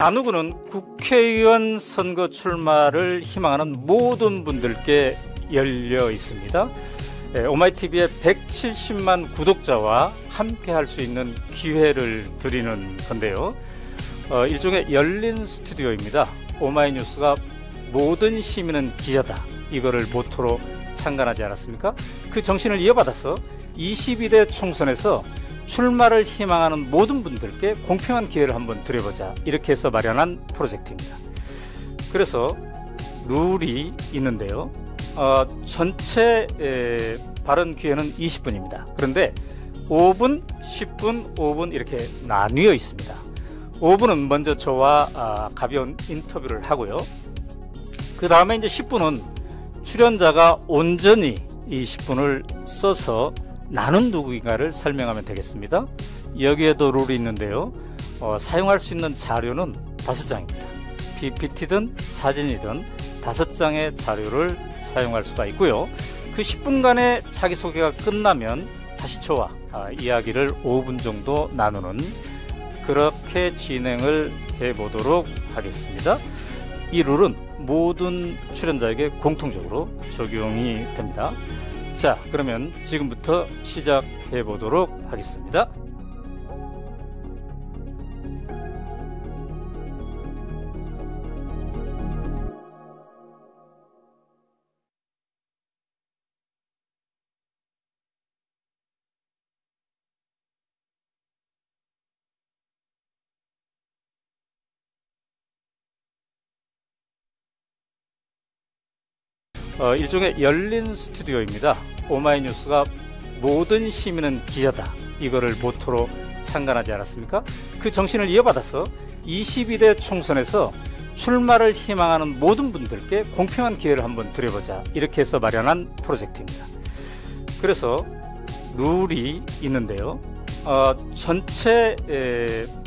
나누구는 국회의원 선거 출마를 희망하는 모든 분들께 열려 있습니다. 오마이TV의 170만 구독자와 함께 할 수 있는 기회를 드리는 건데요. 일종의 열린 스튜디오입니다. 오마이뉴스가 모든 시민은 기자다, 이거를 모토로 창간하지 않았습니까? 그 정신을 이어받아서 22대 총선에서 출마를 희망하는 모든 분들께 공평한 기회를 한번 드려보자, 이렇게 해서 마련한 프로젝트입니다. 그래서 룰이 있는데요. 전체 발언 기회는 20분입니다. 그런데 5분, 10분, 5분 이렇게 나뉘어 있습니다. 5분은 먼저 저와 가벼운 인터뷰를 하고요. 그 다음에 이제 10분은 출연자가 온전히 이 10분을 써서 나는 누구인가를 설명하면 되겠습니다. 여기에도 룰이 있는데요. 사용할 수 있는 자료는 5장입니다. PPT든 사진이든 5장의 자료를 사용할 수가 있고요. 그 10분간의 자기소개가 끝나면 다시 저와 이야기를 5분 정도 나누는, 그렇게 진행을 해보도록 하겠습니다. 이 룰은 모든 출연자에게 공통적으로 적용이 됩니다. 자, 그러면 지금부터 시작해 보도록 하겠습니다. 일종의 열린 스튜디오입니다. 오마이뉴스가 모든 시민은 기자다, 이거를 모토로 창간하지 않았습니까? 그 정신을 이어받아서 22대 총선에서 출마를 희망하는 모든 분들께 공평한 기회를 한번 드려보자, 이렇게 해서 마련한 프로젝트입니다. 그래서 룰이 있는데요. 전체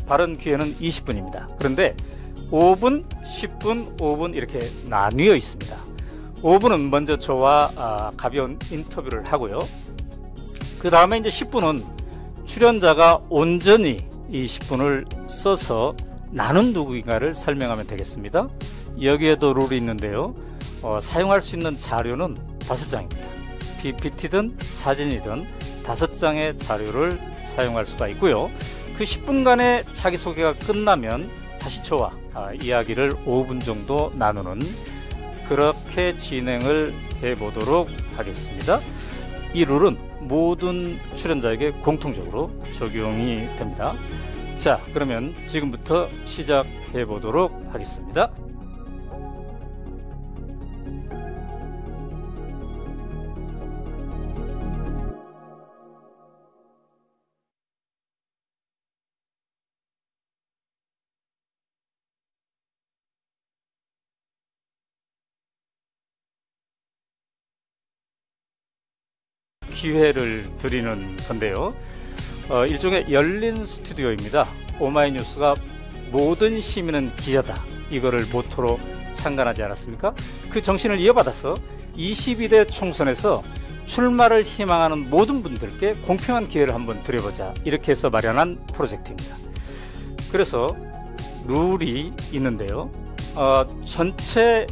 발언 기회는 20분입니다. 그런데 5분, 10분, 5분 이렇게 나뉘어 있습니다. 5분은 먼저 저와 가벼운 인터뷰를 하고요. 그 다음에 이제 10분은 출연자가 온전히 이 10분을 써서 나는 누구인가를 설명하면 되겠습니다. 여기에도 룰이 있는데요. 사용할 수 있는 자료는 5장입니다. PPT든 사진이든 5장의 자료를 사용할 수가 있고요. 그 10분간의 자기소개가 끝나면 다시 저와 이야기를 5분 정도 나누는, 그렇게 진행을 해보도록 하겠습니다. 이 룰은 모든 출연자에게 공통적으로 적용이 됩니다. 자, 그러면 지금부터 시작해 보도록 하겠습니다. 기회를 드리는 건데요. 일종의 열린 스튜디오입니다. 오마이뉴스가 모든 시민은 기자다, 이거를 모토로 창간하지 않았습니까? 그 정신을 이어받아서 22대 총선에서 출마를 희망하는 모든 분들께 공평한 기회를 한번 드려보자, 이렇게 해서 마련한 프로젝트입니다. 그래서 룰이 있는데요. 전체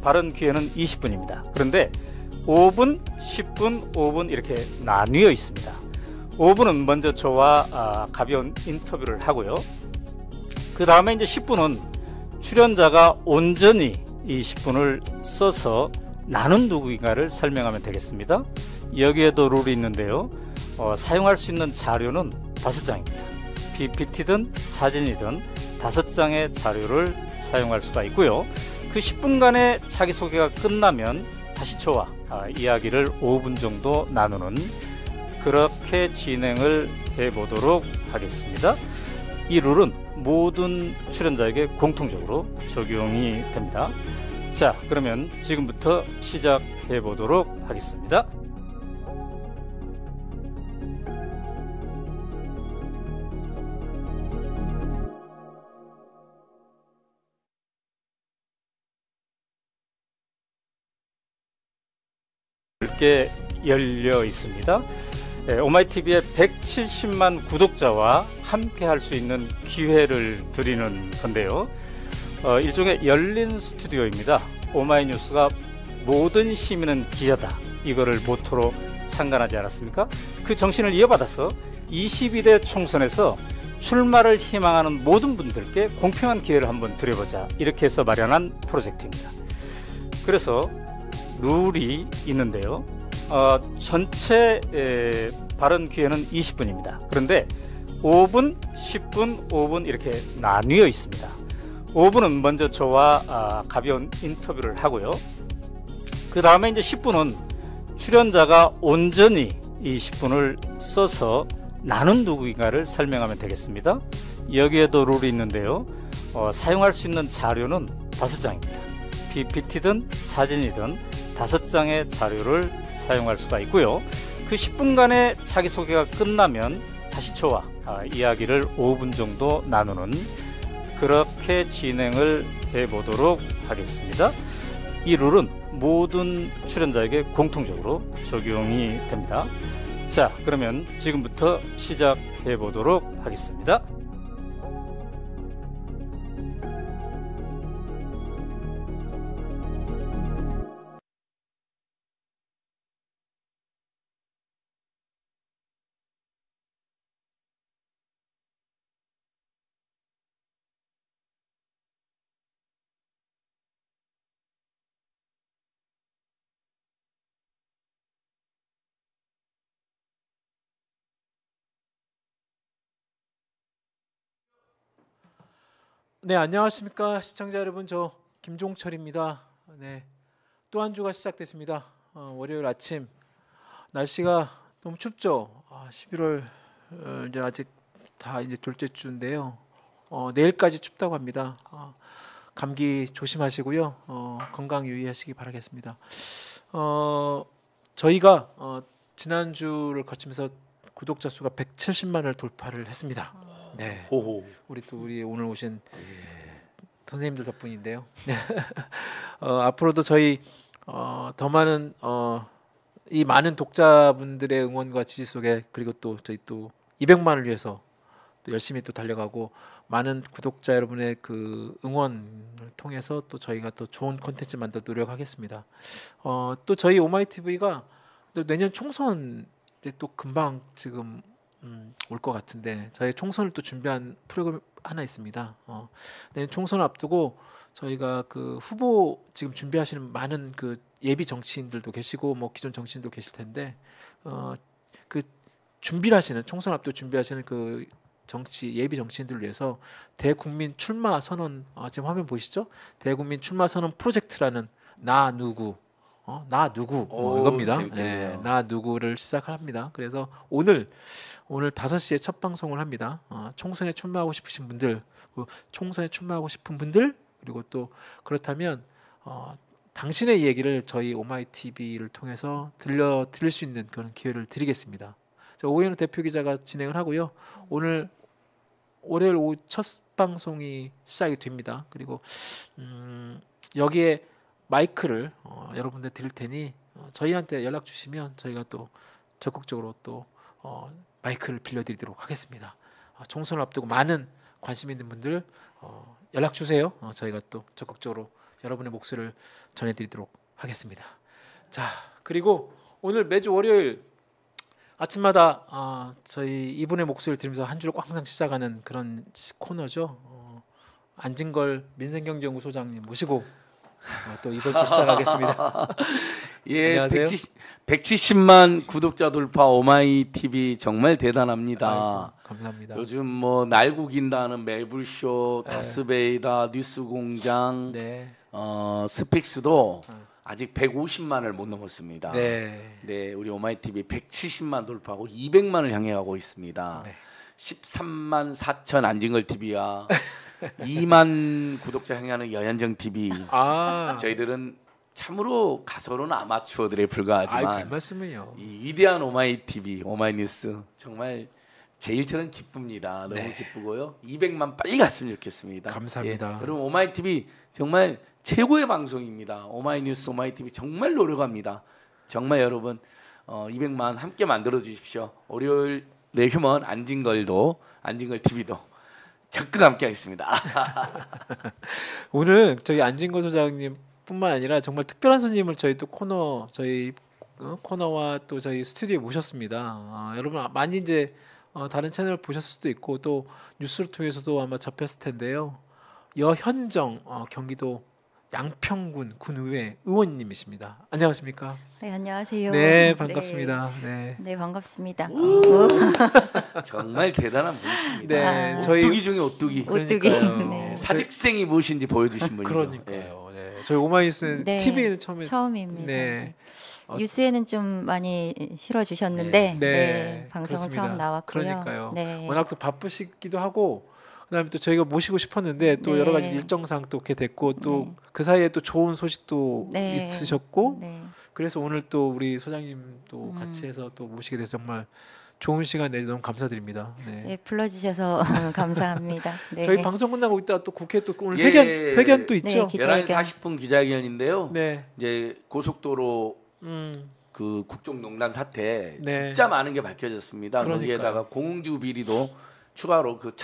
발언 기회는 20분입니다. 그런데 5분, 10분, 5분 이렇게 나뉘어 있습니다. 5분은 먼저 저와 가벼운 인터뷰를 하고요. 그 다음에 이제 10분은 출연자가 온전히 이 10분을 써서 나는 누구인가를 설명하면 되겠습니다. 여기에도 룰이 있는데요. 사용할 수 있는 자료는 5장입니다. PPT든 사진이든 5장의 자료를 사용할 수가 있고요. 그 10분간의 자기소개가 끝나면 다시 저와 이야기를 5분 정도 나누는, 그렇게 진행을 해보도록 하겠습니다. 이 룰은 모든 출연자에게 공통적으로 적용이 됩니다. 자, 그러면 지금부터 시작해 보도록 하겠습니다. 넓게 열려 있습니다. 오마이TV의 170만 구독자와 함께 할 수 있는 기회를 드리는 건데요. 일종의 열린 스튜디오입니다. 오마이뉴스가 모든 시민은 기자다, 이거를 모토로 창간하지 않았습니까? 그 정신을 이어받아서 22대 총선에서 출마를 희망하는 모든 분들께 공평한 기회를 한번 드려보자, 이렇게 해서 마련한 프로젝트입니다. 그래서 룰이 있는데요. 전체 발언 기회는 20분입니다. 그런데 5분, 10분, 5분 이렇게 나뉘어 있습니다. 5분은 먼저 저와 가벼운 인터뷰를 하고요. 그 다음에 이제 10분은 출연자가 온전히 이 10분을 써서 나는 누구인가를 설명하면 되겠습니다. 여기에도 룰이 있는데요. 사용할 수 있는 자료는 5장입니다. PPT든 사진이든 5장의 자료를 사용할 수가 있고요. 그 10분간의 자기소개가 끝나면 다시 저와 이야기를 5분 정도 나누는, 그렇게 진행을 해보도록 하겠습니다. 이 룰은 모든 출연자에게 공통적으로 적용이 됩니다. 자, 그러면 지금부터 시작해 보도록 하겠습니다. 네, 안녕하십니까 시청자 여러분, 저 김종철입니다. 네, 또 한 주가 시작됐습니다. 월요일 아침 날씨가 너무 춥죠. 11월 이제 아직 다 이제 둘째 주인데요. 내일까지 춥다고 합니다. 감기 조심하시고요. 건강 유의하시기 바라겠습니다. 저희가 지난주를 거치면서 구독자 수가 170만을 돌파를 했습니다. 네. 호호. 우리 오늘 오신 선생님들 덕분인데요. 앞으로도 저희 더 많은 이 많은 독자분들의 응원과 지지 속에, 그리고 또 저희 또 200만을 위해서 또 열심히 또 달려가고, 많은 구독자 여러분의 그 응원을 통해서 또 저희가 또 좋은 콘텐츠 만들 노력하겠습니다. 또 저희 오마이TV가 내년 총선 이제 또 금방 지금 올 것 같은데, 저희 총선을 또 준비한 프로그램 하나 있습니다. 내년 총선을 앞두고 저희가 그 후보 지금 준비하시는 많은 그 예비 정치인들도 계시고 뭐 기존 정치인도 계실 텐데, 그 준비를 하시는, 총선 앞두고 준비하시는 그 예비 정치인들을 위해서 대국민 출마 선언, 지금 화면 보시죠? 대국민 출마 선언 프로젝트라는 나 누구 이겁니다. 네, 나 누구를 시작합니다. 그래서 오늘 5시에 첫 방송을 합니다. 총선에 출마하고 싶으신 분들, 총선에 출마하고 싶은 분들, 그리고 또 그렇다면 당신의 얘기를 저희 오마이TV를 통해서 들릴 수 있는 그런 기회를 드리겠습니다. 오현우 대표 기자가 진행을 하고요. 오늘 월요일 오후 첫 방송이 시작이 됩니다. 그리고 여기에 마이크를 여러분들 드릴 테니 저희한테 연락 주시면 저희가 또 적극적으로 또 마이크를 빌려드리도록 하겠습니다. 총선을 앞두고 많은 관심 있는 분들 연락 주세요. 저희가 또 적극적으로 여러분의 목소리를 전해드리도록 하겠습니다. 자, 그리고 오늘 매주 월요일 아침마다 저희 이분의 목소리를 들으면서 한 주를 항상 시작하는 그런 코너죠. 안진걸 민생경제연구소장님 모시고 또 이번 주 시작하겠습니다. 예, 안녕하세요. 170만 구독자 돌파 오마이TV 정말 대단합니다. 아이고, 감사합니다. 요즘 뭐 날구긴다는 매불쇼, 다스베이다, 뉴스공장, 네. 스픽스도 아직 150만을 못 넘었습니다. 네. 네, 우리 오마이TV 170만 돌파하고 200만을 향해 가고 있습니다. 네. 13만 4천 안진걸 TV와 2만 구독자 향하는 여현정 TV. 저희들은 참으로 가소로는 아마추어들에 불과하지만 별 말씀을요. 이 위대한 오마이TV, 오마이뉴스 정말 제일 저는 기쁩니다. 너무 네. 기쁘고요. 200만 빨리 갔으면 좋겠습니다. 감사합니다. 예, 여러분 오마이TV 정말 최고의 방송입니다. 오마이뉴스, 오마이TV 정말 노력합니다. 정말 여러분 200만 함께 만들어 주십시오. 월요일의 휴먼 안진걸 TV도 적극 함께하겠습니다. 오늘 저희 안진걸 소장님뿐만 아니라 정말 특별한 손님을 저희 또 코너와 또 저희 스튜디오에 모셨습니다. 여러분 많이 이제 다른 채널 보셨을 수도 있고 또 뉴스를 통해서도 아마 접했을 텐데요. 여현정 경기도 양평군 군의회 의원님이십니다. 안녕하십니까? 네, 안녕하세요. 네, 반갑습니다. 네, 네, 반갑습니다. 정말 대단한 분이십니다. 네, 오뚜기 중에 오뚜기. 오뚜기. 그러니까요. 네. 사직생이 무엇인지 보여주신 분이죠. 그러니까요. 네. 저희 오마이뉴스 네, TV는 처음입니다. 네. 뉴스에는 좀 많이 실어주셨는데 네, 네, 방송은 그렇습니다. 처음 나왔고요. 그러니까요. 네. 워낙 또 바쁘시기도 하고 그다음에 또 저희가 모시고 싶었는데 또 네. 여러 가지 일정상 또 이렇게 됐고 또 네. 그 사이에 또 좋은 소식도 네. 있으셨고 네. 그래서 오늘 또 우리 소장님도 같이 해서 또 모시게 돼서 정말 좋은 시간 내주셔서 너무 감사드립니다. 네. 네, 불러주셔서 감사합니다. 네. 저희 방송 끝나고 있다가 또 국회 또 오늘 예. 회견 또 네, 있죠. 기자회견. 11시 40분 기자회견인데요. 네. 이제 고속도로 음. 그 국정농단 사태 네. 진짜 많은 게 밝혀졌습니다. 그러니까요. 거기에다가 공주 비리도 추가로 그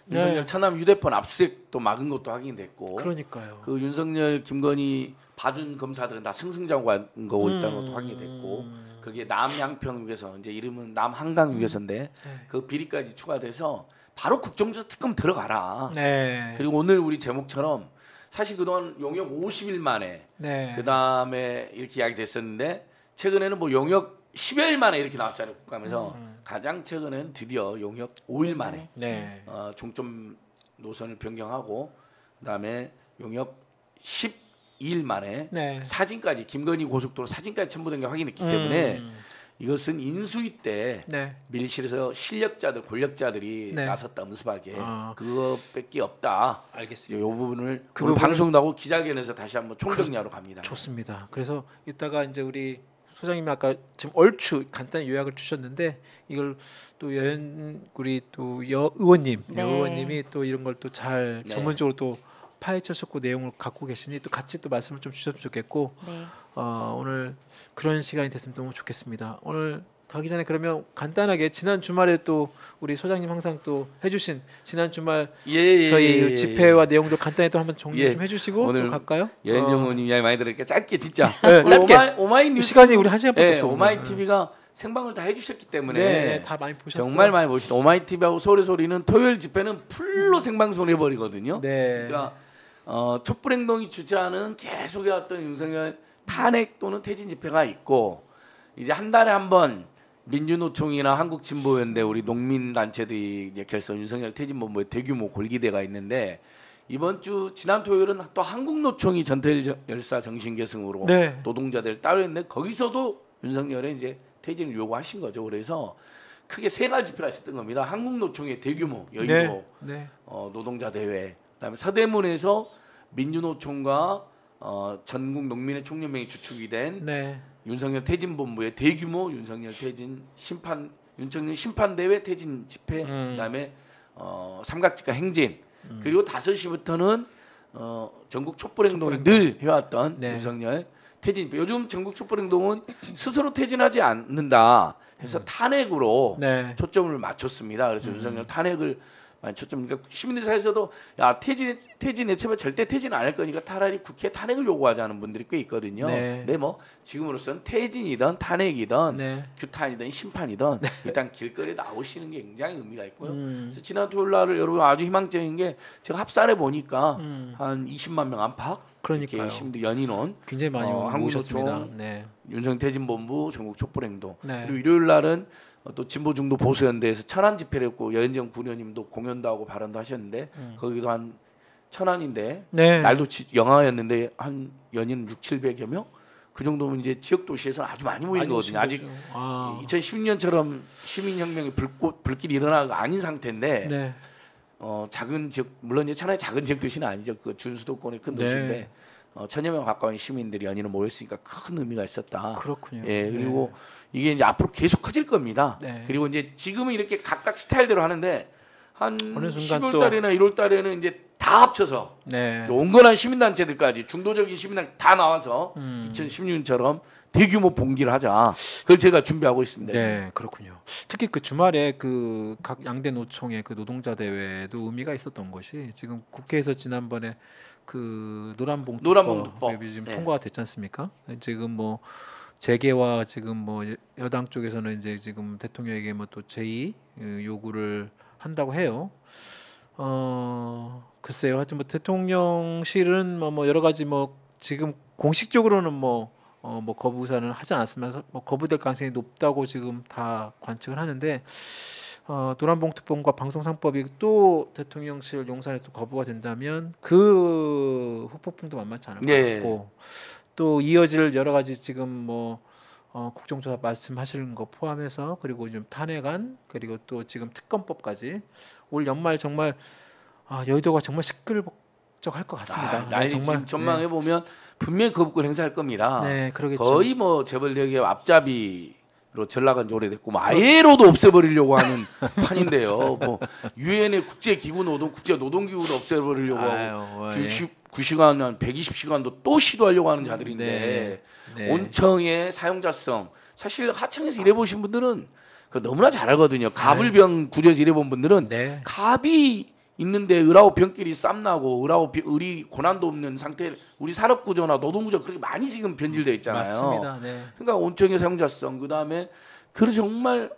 네. 윤석열 차남 휴대폰 압수수색도 막은 것도 확인됐고 그러니까요. 그 윤석열 김건희 봐준 검사들은 다 승승장구한 거 있다는 것도 확인됐고 거기에 남양평육에서 이제 이름은 남한강육에서인데 네. 그 비리까지 추가돼서 바로 국정조사 특검 들어가라. 네. 그리고 오늘 우리 제목처럼 사실 그동안 용역 50일 만에 네. 그 다음에 이렇게 이야기 됐었는데 최근에는 뭐 용역 10여일 만에 이렇게 나왔잖아요. 국감에서 가장 최근엔 드디어 용역 5일 만에 네. 종점 노선을 변경하고 그다음에 용역 12일 만에 네. 사진까지 김건희 고속도로 사진까지 첨부된 게 확인됐기 때문에 이것은 인수위 때 네. 밀실에서 실력자들 권력자들이 네. 나섰다 음습하게 아. 그거밖에 없다. 알겠습니다. 이 부분을 그 오늘 부분을- 방송 나고 기자회견에서 다시 한번 총정리하러 갑니다. 좋습니다. 그래서 이따가 이제 우리 소장님이 아까 지금 얼추 간단히 요약을 주셨는데 이걸 또 우리 또 여 의원님, 네. 여 의원님이 또 이런 걸 또 잘 네. 전문적으로 또 파헤쳤었고 내용을 갖고 계시니 또 같이 또 말씀을 좀 주셨으면 좋겠고 네. 오늘 그런 시간이 됐으면 너무 좋겠습니다. 오늘 가기 전에 그러면 간단하게 지난 주말에 또 우리 소장님 항상 또 해주신 지난 주말 저희 집회와 내용도 간단히 또 한번 정리 예. 좀 해주시고 오늘 또 갈까요? 여현정 의원님 이야기 많이 들으니까 짧게 진짜 네, 오늘 짧게. 오마이뉴스 시간이 우리 1시간밖에 예, 없어. 오마이 TV가 생방을 다 해주셨기 때문에 네, 다 많이 보셨어요. 정말 많이 보시죠. 오마이 TV하고 소리소리는 토요일 집회는 풀로 생방송을 해버리거든요. 네. 그러니까 촛불행동이 주재하는 계속해왔던 윤석열 탄핵 또는 퇴진 집회가 있고 이제 한 달에 한 번 민주노총이나 한국진보연대 우리 농민단체들이 이제 결성 윤석열 퇴진본부의 대규모 골기대가 있는데 이번 주 지난 토요일은 또 한국노총이 전태일열사 정신계승으로 네. 노동자들 따로 했는데 거기서도 윤석열의 이제 퇴진을 요구하신 거죠. 그래서 크게 세 가지 집회가 있었던 겁니다. 한국노총의 대규모 여의도 네. 노동자 대회, 그다음에 서대문에서 민주노총과 전국 농민의 총연맹이 주축이 된 네. 윤석열 퇴진본부의 대규모 윤석열 퇴진 윤석열 심판대회 퇴진 집회, 그다음에 삼각지가 행진, 그리고 5시부터는 전국 촛불행동이 늘 해왔던 네. 윤석열 퇴진 집회. 요즘 전국 촛불행동은 스스로 퇴진하지 않는다 해서 탄핵으로 네. 초점을 맞췄습니다. 그래서 윤석열 탄핵을 많이 초점. 그러니까 시민들 사이에서도 야 퇴진에 제발 절대 퇴진 안 할 거니까 차라리 국회 탄핵을 요구하자는 분들이 꽤 있거든요. 네. 근데 뭐 지금으로서는 퇴진이든 탄핵이든 네. 규탄이든 심판이든 일단 길거리에 나오시는 게 굉장히 의미가 있고요. 음. 그래서 지난 토요일 날을 여러분 아주 희망적인 게 제가 합산해 보니까 음. 한 20만 명 안팎 그러니까요. 이렇게 시민들 연인원 굉장히 많이 한국노총, 오셨습니다. 네. 윤석열 퇴진본부 전국 촛불행동 네. 그리고 일요일 날은 또 진보 중도 보수연대에서 천안 집회를 했고 여현정 부의원님도 공연도 하고 발언도 하셨는데 거기도 한 천안인데 네. 날도 영하였는데 한 연인 6,700여 명? 그 정도면 이제 지역 도시에서는 아주 많이 모이는 거거든요. 아직 2016년처럼 시민혁명이 불길이 일어나가 아닌 상태인데 네. 작은 지역 물론 이제 천안이 작은 지역 도시는 아니죠. 그 준수도권의 큰 네. 도시인데 천여 명 가까운 시민들이 연인을 모였으니까 큰 의미가 있었다. 그렇군요. 예, 그리고 이게 이제 앞으로 계속 커질 겁니다. 네. 그리고 이제 지금은 이렇게 각각 스타일대로 하는데 한 어느 순간 10월 또- 달이나 1월 달에는 이제 다 합쳐서 네. 온건한 시민단체들까지 중도적인 시민단 다 나와서 2016년처럼 대규모 봉기를 하자. 그걸 제가 준비하고 있습니다. 네, 그렇군요. 특히 그 주말에 그 각 양대 노총의 그 노동자 대회도 의미가 있었던 것이 지금 국회에서 지난번에 그 노란봉투법이 지금 네. 통과가 됐지 않습니까? 지금 뭐 재계와 지금 뭐 여당 쪽에서는 이제 지금 대통령에게 뭐 또 제의 요구를 한다고 해요. 글쎄요. 하여튼 뭐 대통령실은 뭐 여러 가지 뭐 지금 공식적으로는 뭐 거부 의사는 하지 않았으면서 뭐 거부될 가능성이 높다고 지금 다 관측을 하는데 노란봉투법과 방송상법이 또 대통령실 용산에 또 거부가 된다면 그 후폭풍도 만만치 않을 것 네. 같고 또 이어질 여러 가지 지금 뭐 국정조사 말씀하시는 거 포함해서 그리고 좀 탄핵안 그리고 또 지금 특검법까지 올 연말 정말 여의도가 정말 시끌벅적할 것 같습니다. 날 지금 전망해 보면 분명히 거부권 행사할 겁니다. 네, 그러겠죠. 거의 뭐 재벌대기업 앞잡이로 전락한 지 오래됐고 뭐 아예로도 없애버리려고 하는 판인데요. 뭐 유엔의 국제기구 국제 노동기구도 없애버리려고 하고 99시간 한 120시간도 또 시도하려고 하는 자들인데 네. 온청의 사용자성 사실 하청에서 일해보신 분들은 그 너무나 잘 알거든요. 갑을병 구조에서 일해본 분들은 네. 갑이 있는데 을하고 병끼리 쌈나고 을이 고난도 없는 상태. 우리 산업구조나 노동구조 그렇게 많이 지금 변질되어 있잖아요. 맞습니다. 네. 그러니까 온청의 사용자성 그다음에 그 정말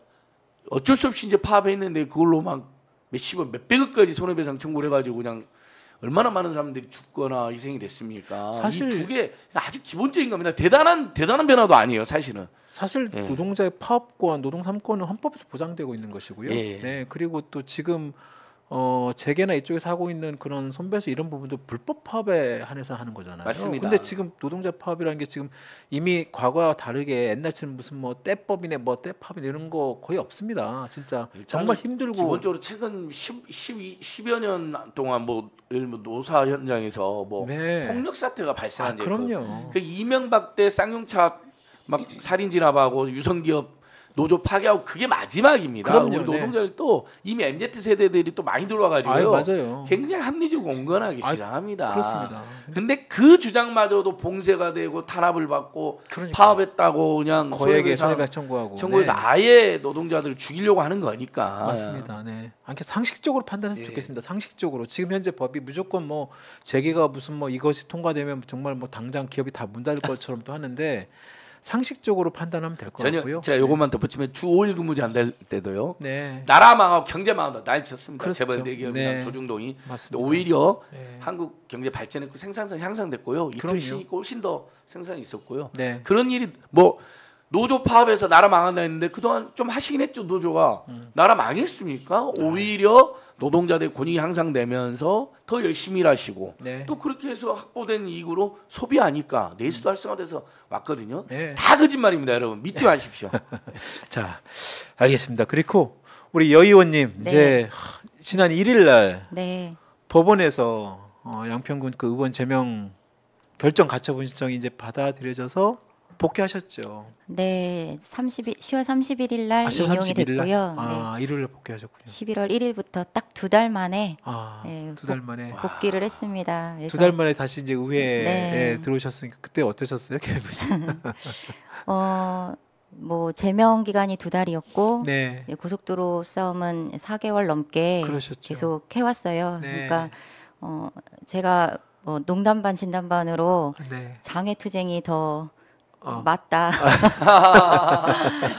어쩔 수 없이 이제 파업했는데 그걸로 막 몇십억 몇백억까지 손해배상 청구를 해가지고 그냥 얼마나 많은 사람들이 죽거나 희생이 됐습니까? 사실 이 두 개 아주 기본적인 겁니다. 대단한 변화도 아니에요, 사실은. 사실 예. 노동자의 파업권, 노동 3권은 헌법에서 보장되고 있는 것이고요. 예. 네, 그리고 또 지금 재계나 이쪽에서 하고 있는 그런 손배수 이런 부분도 불법 파업에 한해서 하는 거잖아요. 맞습니다. 근데 지금 노동자 파업이라는 게 지금 이미 과거와 다르게 옛날처럼 무슨 뭐 때법이네 뭐 때파업이네 이런 거 거의 없습니다. 진짜 정말 힘들고 기본적으로 최근 10여 년 동안 뭐 예를 들면 노사 현장에서 뭐 네. 폭력 사태가 발생한 적이 그럼요. 그 이명박 때 쌍용차 막 살인 진압하고 유성기업 노조 파괴하고 그게 마지막입니다. 그럼요, 우리 노동자들도 이미 MZ 세대들이 또 많이 들어와가지고요. 맞아요. 굉장히 합리적이고 온건하게 주장합니다. 그렇습니다. 근데 그 주장마저도 봉쇄가 되고 탄압을 받고 그러니까. 파업했다고 그냥 거액의 손해배상 청구하고 청구해서 네. 아예 노동자들을 죽이려고 하는 거니까. 맞습니다. 네. 아니 상식적으로 판단해서 예. 좋겠습니다. 상식적으로 지금 현재 법이 무조건 뭐 재계가 무슨 뭐 이것이 통과되면 정말 뭐 당장 기업이 다 문 닫을 것처럼 또 하는데 상식적으로 판단하면 될 것 같고요. 제가 요것만 덧붙이면 주 5일 근무제 안 될 때도요. 네. 나라 망하고 경제 망하고 난리 쳤습니다. 그렇죠. 재벌 대기업이나 네. 조중동이. 맞습니다. 오히려 네. 한국 경제 발전했고 생산성 향상됐고요. 그럼요. 이틀씩 훨씬 더 생산이 있었고요. 네. 그런 일이 뭐 노조 파업해서 나라 망한다 했는데 그동안 좀 하시긴 했죠. 노조가. 나라 망했습니까? 오히려 노동자들 권익이 향상되면서 더 열심히 일하시고 네. 또 그렇게 해서 확보된 이익으로 소비하니까 내수도 활성화돼서 왔거든요. 네. 다 거짓말입니다, 여러분. 믿지 마십시오. 자, 알겠습니다. 그리고 우리 여 의원님 네. 이제 지난 1일 날 네. 법원에서 양평군 그 의원 제명 결정 가처분 신청이 이제 받아들여져서 복귀하셨죠. 네. 10월 31일 날 10월 인용이 31일 날? 됐고요. 아, 일요일에 복귀하셨군요. 11월 1일부터 딱 2달 만에 아, 네, 2달 만에. 복귀를 했습니다. 그래서 2달 만에 다시 이제 의회에 네. 들어오셨으니까 그때 어떠셨어요, 기분이? 뭐 제명 기간이 2달이었고 네, 고속도로 싸움은 4개월 넘게 그러셨죠. 계속 해왔어요. 네. 그러니까 제가 뭐 농담 반 진담 반으로 네. 장외투쟁이 더 어. 맞다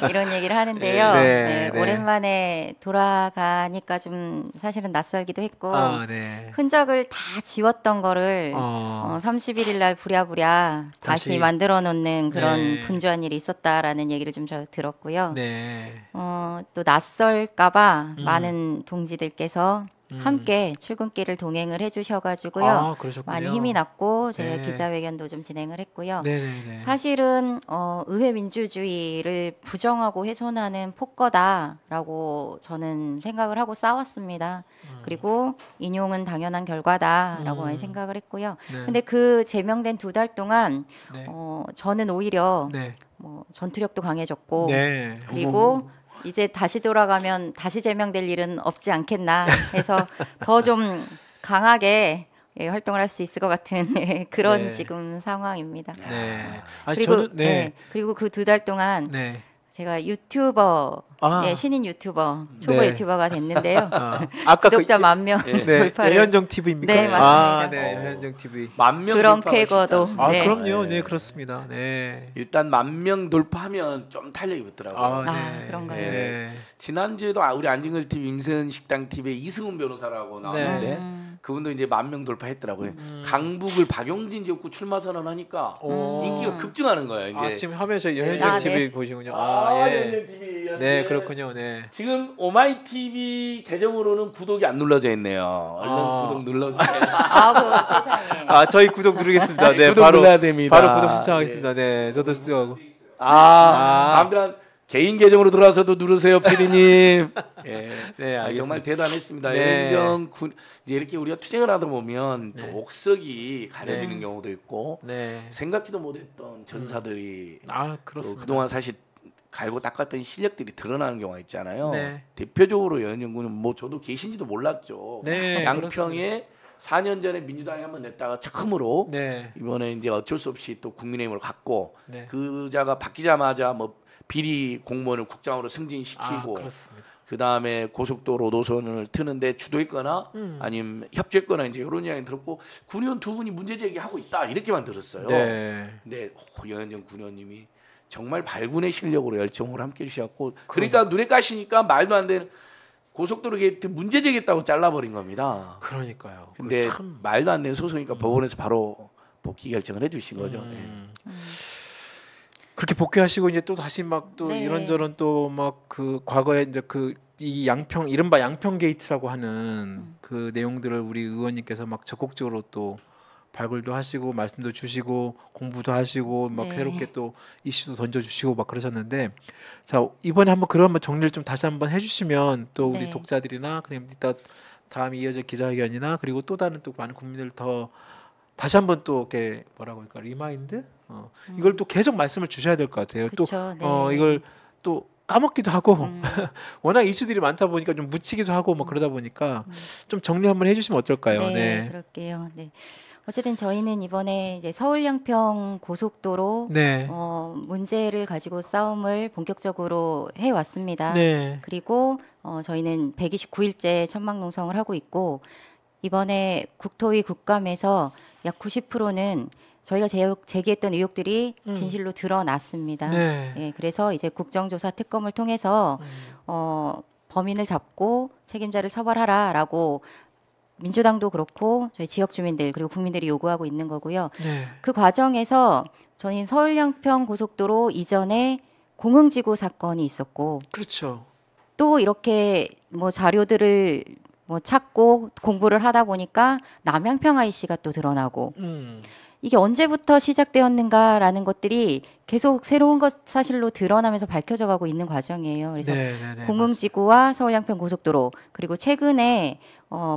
이런 얘기를 하는데요. 네, 네, 네. 오랜만에 돌아가니까 좀 사실은 낯설기도 했고 아, 네. 흔적을 다 지웠던 거를 31일 날 부랴부랴 다시. 다시 만들어 놓는 그런 네. 분주한 일이 있었다라는 얘기를 좀 저 들었고요. 네. 또 낯설까봐 많은 동지들께서 음. 함께 출근길을 동행을 해주셔가지고요. 아, 그러셨군요. 많이 힘이 났고 저희가 네. 기자회견도 좀 진행을 했고요. 네네네. 사실은 의회 민주주의를 부정하고 훼손하는 폭거다라고 저는 생각을 하고 싸웠습니다. 그리고 인용은 당연한 결과다라고 많이 생각을 했고요. 네. 근데 그 제명된 2달 동안 네. 저는 오히려 네. 뭐 전투력도 강해졌고 네. 그리고 이제 다시 돌아가면 다시 제명될 일은 없지 않겠나 해서 더 좀 강하게 예, 활동을 할 수 있을 것 같은 예, 그런 네. 지금 상황입니다. 네. 아니, 그리고 저는 네. 그리고 그 2달 동안 네. 제가 유튜버 예, 신인 유튜버 초보 네. 유튜버가 됐는데요. 아까 구독자 10,000명 네. 돌파를 여현정 TV입니까? 네, 맞습니다. 네, 여현정 TV. 10,000명 그런 돌파가 쉽지 쾌거도. 않습니다. 네. 그럼요. 네, 그렇습니다. 네. 일단 10,000명 돌파하면 좀 탄력이 붙더라고요. 그런가요? 네. 지난주에도 우리 안진걸 TV 임세은 식당 TV의 이승훈 변호사라고 나왔는데 그분도 이제 10,000명 돌파했더라고요. 강북을 박용진 지역구 출마 선언하니까 인기가 급증하는 거예요. 이제 지금 화면에서 여현정 TV 보시군요. 예. 여현정 TV. 네, 그렇군요. 네. 지금 오마이 TV 계정으로는 구독이 안 눌러져 있네요. 얼른 구독 눌러주세요. 그 세상에. 저희 구독 누르겠습니다. 네, 구독 바로 눌러야 됩니다. 바로 구독 신청하겠습니다. 네, 저도 신청하고. 아무튼 개인 계정으로 들어와서도 누르세요, PD님. 예. 네, 알겠습니다. 정말 대단했습니다. 네. 여현정 군 이제 이렇게 우리가 투쟁을 하다 보면 또 옥석이 가려지는 네. 경우도 있고 네. 생각지도 못했던 전사들이 또 그렇습니다. 그동안 사실 갈고 닦았던 실력들이 드러나는 경우가 있잖아요. 네. 대표적으로 여현정 군은 뭐 저도 계신지도 몰랐죠. 네, 양평에 4년 전에 민주당에 한번 냈다가 처음으로 네. 이번에 이제 어쩔 수 없이 또 국민의힘을 갔고 네. 그자가 바뀌자마자 뭐 비리 공무원을 국장으로 승진시키고 그렇습니다. 그 다음에 고속도로 노선을 트는데 주도했거나 아니면 협조했거나 이제 이런 이야기 들었고 군의원 2분이 문제 제기하고 있다 이렇게만 들었어요. 네. 근데 여현정 군의원님이 정말 발군의 실력으로 열정으로 함께 해주셨고 그러니까 눈에 까시니까 말도 안 되는 고속도로 게이트 문제 제기했다고 잘라버린 겁니다. 그러니까요. 근데 참 말도 안 되는 소송이니까 법원에서 바로 복귀 결정을 해주신 거죠. 네. 그렇게 복귀하시고 이제 또 다시 막 또 네. 이런저런 또 막 그 과거에 이제 그 이 양평 이른바 양평 게이트라고 하는 그 내용들을 우리 의원님께서 막 적극적으로 또 발굴도 하시고 말씀도 주시고 공부도 하시고 막 네. 새롭게 또 이슈도 던져주시고 막 그러셨는데 자 이번에 한번 그런 한번 정리를 좀 다시 한번 해주시면 또 우리 네. 독자들이나 그냥 이따 다음 이어질 기자회견이나 그리고 또 다른 또 많은 국민들 더 다시 한번 또 이렇게 뭐라고 할까 리마인드 이걸 또 계속 말씀을 주셔야 될 것 같아요. 그쵸, 또 네. 이걸 또 까먹기도 하고 워낙 이슈들이 많다 보니까 좀 묻히기도 하고 뭐 그러다 보니까 좀 정리 한번 해주시면 어떨까요? 네, 그럴게요. 네. 어쨌든 저희는 이번에 이제 서울 양평 고속도로 네. 문제를 가지고 싸움을 본격적으로 해 왔습니다. 네. 그리고 저희는 129일째 천막 농성을 하고 있고 이번에 국토위 국감에서 약 90%는 저희가 제기했던 의혹들이 진실로 드러났습니다. 네. 예, 그래서 이제 국정조사 특검을 통해서 범인을 잡고 책임자를 처벌하라라고 민주당도 그렇고 저희 지역 주민들 그리고 국민들이 요구하고 있는 거고요. 네. 그 과정에서 저희 서울 양평 고속도로 이전에 공흥지구 사건이 있었고 그렇죠. 또 이렇게 뭐 자료들을 뭐 찾고 공부를 하다 보니까 남양평 IC가 또 드러나고 이게 언제부터 시작되었는가라는 것들이 계속 새로운 것 사실로 드러나면서 밝혀져 가고 있는 과정이에요. 그래서 공흥지구와 서울 양평 고속도로 그리고 최근에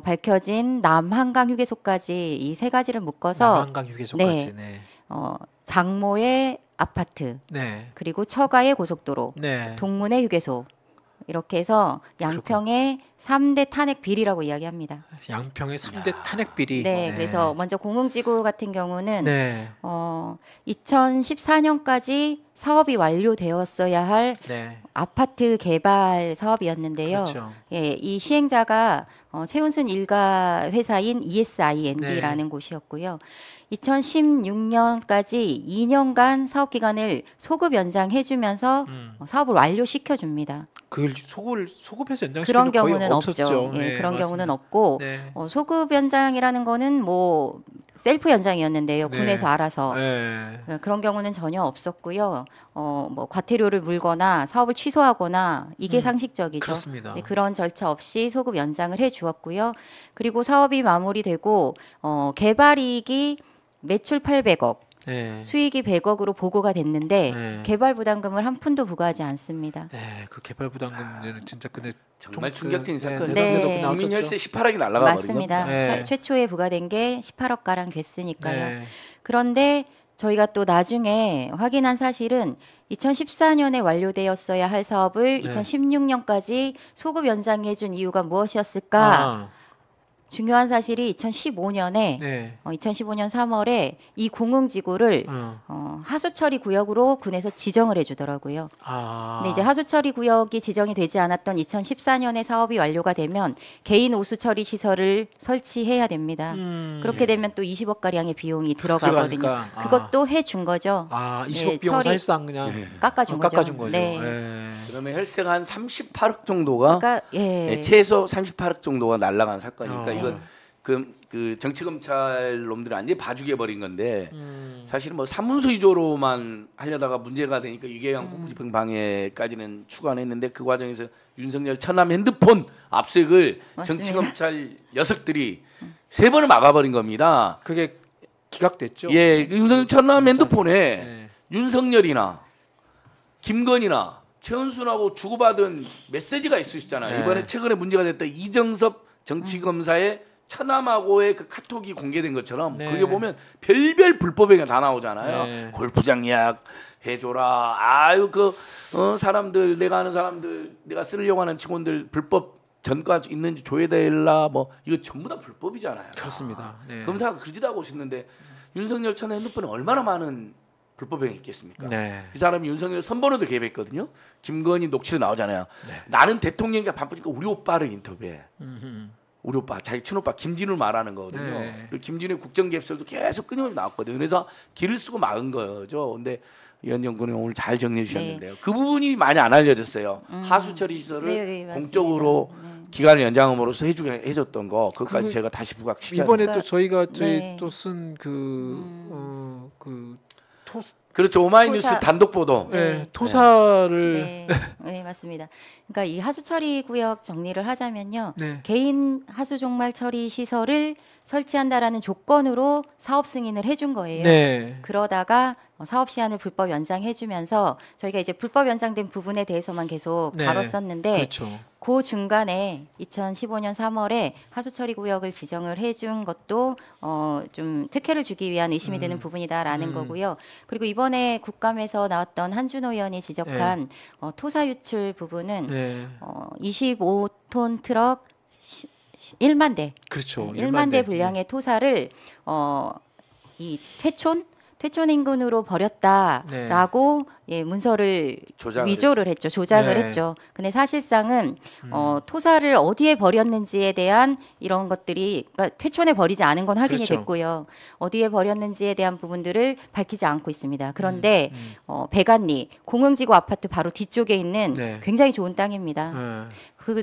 밝혀진 남한강 휴게소까지 이 세 가지를 묶어서 남한강 휴게소까지. 네. 장모의 아파트 네. 그리고 처가의 고속도로 네. 동문의 휴게소 이렇게 해서 양평의 3대 탄핵 비리라고 이야기합니다. 양평의 3대 탄핵 비리. 네, 그래서 먼저 공흥지구 같은 경우는 네. 2014년까지 사업이 완료되었어야 할 네. 아파트 개발 사업이었는데요. 그렇죠. 예, 이 시행자가 최은순 일가 회사인 ESIND라는 곳이었고요. 2016년까지 2년간 사업 기간을 소급 연장해주면서 사업을 완료시켜줍니다. 그걸 소급해서 연장시키는 그런 거의 경우는 없었죠. 없죠. 예, 네, 그런 맞습니다. 경우는 없고 네. 소급 연장이라는 거는 뭐 셀프 연장이었는데요. 네. 군에서 알아서 네. 그런 경우는 전혀 없었고요. 뭐 과태료를 물거나 사업을 취소하거나 이게 상식적이죠. 그렇습니다. 네, 그런 절차 없이 소급 연장을 해주었고요. 그리고 사업이 마무리되고 개발이익이 매출 800억, 네. 수익이 100억으로 보고가 됐는데 네. 개발 부담금을 한 푼도 부과하지 않습니다. 네, 그 개발 부담금 문제는 진짜 근데 정말 좀 충격적인 사건이죠. 네. 국민 혈세 18억이 날라가 버린 맞습니다. 겁니다. 네. 최초에 부과된 게 18억 가량 됐으니까요. 네. 그런데 저희가 또 나중에 확인한 사실은 2014년에 완료되었어야 할 사업을 네. 2016년까지 소급 연장해 준 이유가 무엇이었을까? 중요한 사실이 2015년에 네. 2015년 3월에 이 공흥지구를 하수처리 구역으로 군에서 지정을 해주더라고요. 근데 이제 하수처리 구역이 지정이 되지 않았던 2014년에 사업이 완료가 되면 개인 오수처리 시설을 설치해야 됩니다. 그렇게 되면 또 20억 가량의 비용이 들어가거든요. 들어가니까. 그것도 해준 거죠. 20억 비용 사실상 그냥 깎아준 거죠. 네. 그러면 혈세가 한 38억 정도가 그러니까 최소 38억 정도가 날라간 사건이니까 이건 그 정치검찰 놈들이 완전히 봐주게 버린 건데 사실은 뭐 사문서 위조로만 하려다가 문제가 되니까 유계양 공무집행 방해까지는 추가했는데 그 과정에서 윤석열 천남 핸드폰 압수액을 맞습니다. 정치검찰 녀석들이 3번을 막아버린 겁니다. 그게 기각됐죠. 예, 윤석열 천남 핸드폰에 네. 윤석열이나 김건희나 최은순하고 주고받은 메시지가 있을 수 있잖아요. 네. 이번에 최근에 문제가 됐던 이정섭 정치검사의 천남하고의 그 카톡이 공개된 것처럼 네. 그게 보면 별별 불법행위가 다 나오잖아요. 네. 골프장 예약 해줘라. 아유 사람들 내가 아는 사람들 내가 쓰려고 하는 직원들 불법 전과 있는지 조회해달라 뭐 이거 전부 다 불법이잖아요. 그렇습니다. 네. 검사가 그러지다고 오셨는데 윤석열 천남 핸드폰에 얼마나 많은 불법행위 있겠습니까? 네. 이 사람이 윤석열 선번호도 개입했거든요. 김건희 녹취록 나오잖아요. 네. 나는 대통령이 바쁘니까 우리 오빠를 인터뷰해. 우리 오빠, 자기 친오빠 김진우를 말하는 거거든요. 네. 그리고 김진우의 국정개입설도 계속 끊임없이 나왔거든요. 그래서 길을 쓰고 막은 거죠. 근데 위원장 군이 오늘 잘 정리해 주셨는데요. 그 부분이 많이 안 알려졌어요. 하수처리 시설을 네, 공적으로 기간을 연장함으로써 해줬던 거 그것까지 제가 다시 부각시켜야 이번에 그러니까, 또 저희가 네. 또 쓴 그렇죠. 오마이뉴스 토사. 단독 보도. 토사를 네, 맞습니다. 그러니까 이 하수처리 구역 정리를 하자면요. 네. 개인 하수 종말 처리 시설을 설치한다라는 조건으로 사업 승인을 해준 거예요. 네. 그러다가 사업 시한을 불법 연장해주면서 저희가 이제 불법 연장된 부분에 대해서만 계속 네. 다뤘었는데 그렇죠. 그 중간에 2015년 3월에 하수처리 구역을 지정을 해준 것도 좀 특혜를 주기 위한 의심이 되는 부분이다라는 거고요. 그리고 이번에 국감에서 나왔던 한준호 의원이 지적한 토사 유출 부분은 네. 25톤 트럭 1만 대, 그렇죠. 1만 대 분량의 토사를 이 퇴촌 인근으로 버렸다라고 예, 문서를 위조를 했죠. 조작을 네. 했죠. 근데 사실상은 토사를 어디에 버렸는지에 대한 이런 것들이 그러니까 퇴촌에 버리지 않은 건 확인이 그렇죠. 됐고요. 어디에 버렸는지에 대한 부분들을 밝히지 않고 있습니다. 그런데 백안리 공흥지구 아파트 바로 뒤쪽에 있는 네. 굉장히 좋은 땅입니다. 네. 그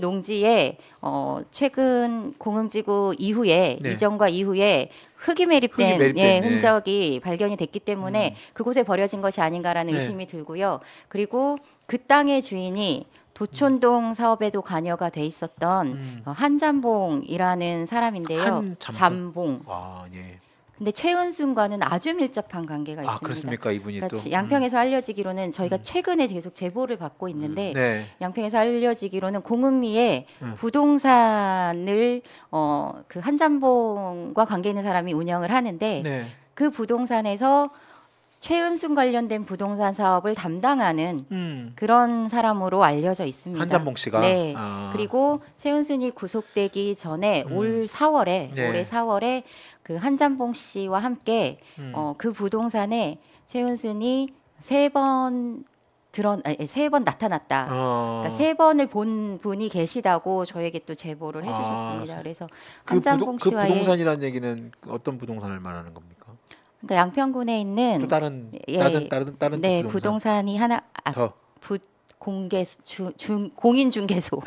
최근 공흥지구 이후에 네. 이전과 이후에 흙이 매립된 흙이 매립된, 흔적이 발견이 됐기 때문에 그곳에 버려진 것이 아닌가라는 네. 의심이 들고요. 그리고 그 땅의 주인이 도촌동 사업에도 관여가 돼 있었던 한잠봉이라는 사람인데요. 한잠봉. 아, 예. 근데 최은순과는 아주 밀접한 관계가 있습니다. 그렇습니까, 이분이 그러니까 또. 양평에서 알려지기로는 저희가 최근에 계속 제보를 받고 있는데 네. 양평에서 알려지기로는 공흥리에 부동산을 그 한잠봉과 관계 있는 사람이 운영을 하는데 네. 그 부동산에서 최은순 관련된 부동산 사업을 담당하는 그런 사람으로 알려져 있습니다. 한잠봉 씨가. 네. 아. 그리고 최은순이 구속되기 전에 올 4월에 네. 올해 4월에 그 한잠봉 씨와 함께 그 부동산에 최은순이 세 번 나타났다. 그러니까 3번을 본 분이 계시다고 저에게 또 제보를 해주셨습니다. 그래서 한잠봉 그 씨와의 부동산이라는 얘기는 어떤 부동산을 말하는 겁니까? 그러니까 양평군에 있는 또 다른 네, 부동산이 하나 더. 공인중개소 공인중개소.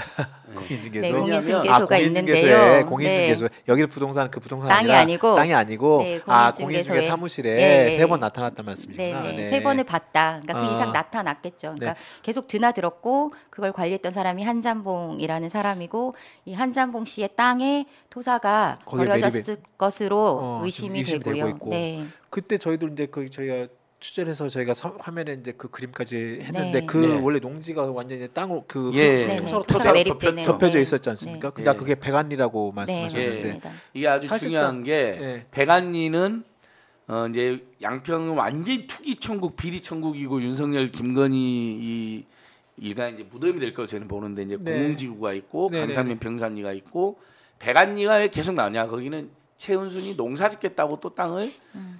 네, 왜냐하면- 공인중개소가 있는데요. 공인중개소. 여기 부동산 그 부동산 땅이 아니고 네, 공인중개 공인중개소에 사무실에 3번 나타났단 말씀이구나. 네. 3번을 봤다. 그러니까 그 이상 나타났겠죠. 그러니까 계속 드나들었고 그걸 관리했던 사람이 한잠봉이라는 사람이고 이 한잠봉 씨의 땅에 토사가 버려졌을 것으로 의심이 되고요. 있고. 네. 그때 저희도 이제 저희가 취재해서 저희가 화면에 이제 그 그림까지 했는데 네. 그 네. 원래 농지가 완전히 땅으로 예. 토사로 토사 매립되는 접혀져 네. 있었지 않습니까? 네. 그러니까 예. 그게 백안리라고 네, 말씀하셨는데 맞습니다. 이게 아주 사실상- 중요한 게 예. 백안리는 이제 양평은 완전히 투기 천국, 비리 천국이고 윤석열, 김건희 이 일가 이제 무덤이 될 거로 저는 보는데 이제 네. 공흥지구가 있고 네네. 강산면 병산리가 있고 배관리가 왜 계속 나오냐? 거기는 최은순이 농사 짓겠다고 또 땅을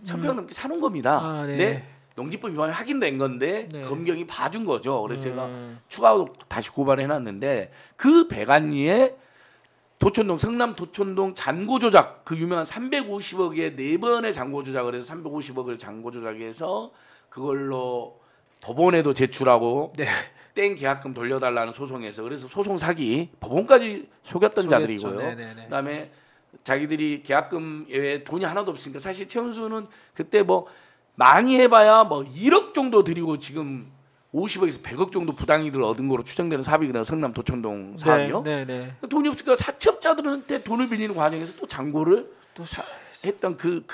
1,000평 넘게 사는 겁니다. 아, 네. 근데 농지법 위반이 확인된 건데 네. 검경이 봐준 거죠. 그래서 제가 추가로 다시 고발해놨는데 그 배관리에 도촌동 성남 도촌동 잔고 조작 그 유명한 350억에 4번의 잔고 조작을 해서 350억을 잔고 조작해서 그걸로 법원에도 제출하고 네. 땡 계약금 돌려달라는 소송에서 그래서 소송 사기 법원까지 속였던 자들이고요. 네네네. 그다음에 자기들이 계약금 외에 돈이 하나도 없으니까 사실 최은수는 그때 뭐 많이 해봐야 뭐 1억 정도 드리고 지금 50억에서 100억 정도 부당이익을 얻은 거로 추정되는 사업이거든요. 성남 도촌동 사업이요. 네. 돈이 없으니까 사채업자들한테 돈을 빌리는 과정에서 또 잔고를 또 했던 그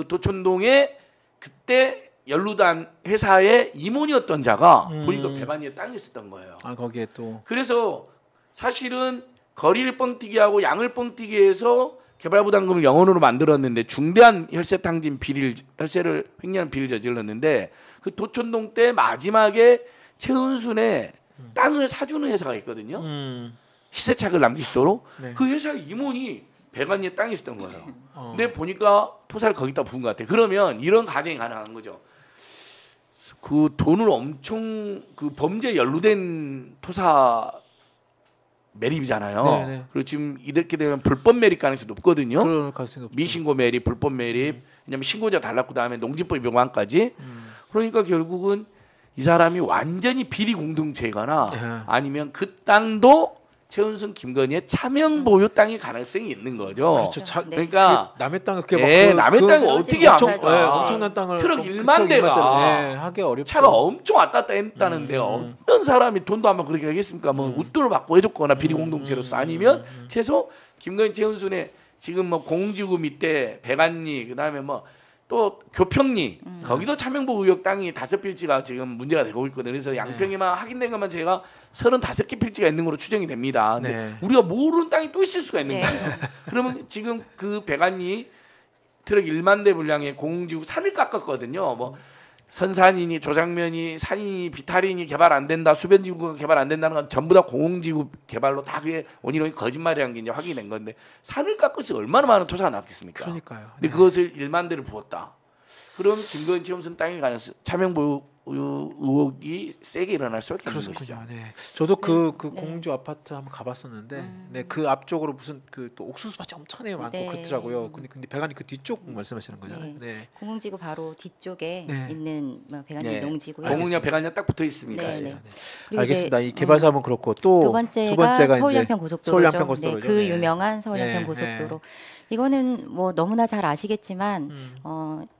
도촌동에 그때 연루단 회사의 임원이었던 자가 보니까 배관리에 땅이 있었던 거예요. 아 거기에 또 그래서 사실은 거리를 뻥튀기하고 양을 뻥튀기해서 개발부담금을 0원으로 만들었는데 중대한 혈세탕진 비리를 혈세를 횡령한 비리를 저질렀는데 그 도촌동 때 마지막에 최은순의 땅을 사주는 회사가 있거든요. 시세차익을 남길 수 있도록 네. 그 회사 임원이 배관리에 땅이 있었던 거예요. 근데 보니까 토사를 거기다 부은 것 같아. 그러면 이런 가정이 가능한 거죠. 그 돈을 엄청 그 범죄에 연루된 토사 매립이잖아요. 네네. 그리고 지금 이렇게 되면 불법 매립 가능성이 높거든요. 그럴 가능성이 높죠. 미신고 매립, 불법 매립. 왜냐면 신고자 달랐고 그다음에 농지법 위반까지. 그러니까 결국은 이 사람이 완전히 비리 공동체거나 예. 아니면 그 땅도 최은순 김건희의 차명 보유 땅일 가능성이 있는 거죠. 그렇죠. 네. 그러니까 남의 땅을 그렇게 예, 남의 땅을 그러지 어떻게 못하죠. 합니까? 엄청난 땅을 트럭 그 1만 대가 하기 어렵죠. 차가 엄청 왔다 갔다 했다는데 어떤 사람이 돈도 한번 그렇게 하겠습니까? 뭐 웃돈을 받고 해줬거나 비리 공동체로서 아니면 최소 김건희 최은순의 지금 뭐 공지구 밑에 배관리 그다음에 뭐 또 교평리 거기도 차명보 의혹 땅이 5필지가 지금 문제가 되고 있거든요. 그래서 양평에만 확인된 것만 제가 35개 필지가 있는 걸로 추정이 됩니다. 근데 네. 우리가 모르는 땅이 또 있을 수가 있는 네. 거예요. 그러면 지금 그 배관리 트럭 1만 대 분량의 공지구 산을 깎았거든요. 뭐 선산이니 조장면이 산이니 비탈이니 개발 안 된다, 수변지구가 개발 안 된다는 건 전부 다 공지구 개발로 다 그게 원인이 거짓말이라는 게 이제 확인된 건데 산을 깎았을 때 얼마나 많은 토사가 나왔겠습니까? 그러니까요. 근데 그것을 1만 대를 부었다. 그럼 김건희 최은순 땅에 관한 차명보유 의혹이 세게 일어날 수밖에 없는 것이죠. 그렇군요. 네. 저도 그 공주 아파트 한번 가봤었는데, 네, 그 앞쪽으로 무슨 그 또 옥수수밭이 엄청나게 많고 네. 그렇더라고요. 근데 배관이 그 뒤쪽 말씀하시는 거잖아요. 네. 네. 공흥지구 바로 뒤쪽에 네. 있는 뭐 배관리 네. 농지고요. 공흥역 배관리가 딱 붙어 있습니다. 네, 지금. 네. 그리고 알겠습니다. 이제, 이 개발 사업은 그렇고 또 두 번째가 서울 양평 고속도로죠. 서울 양평 고속도로죠. 네, 그 유명한 서울 네, 양평 고속도로. 이거는 뭐 너무나 잘 아시겠지만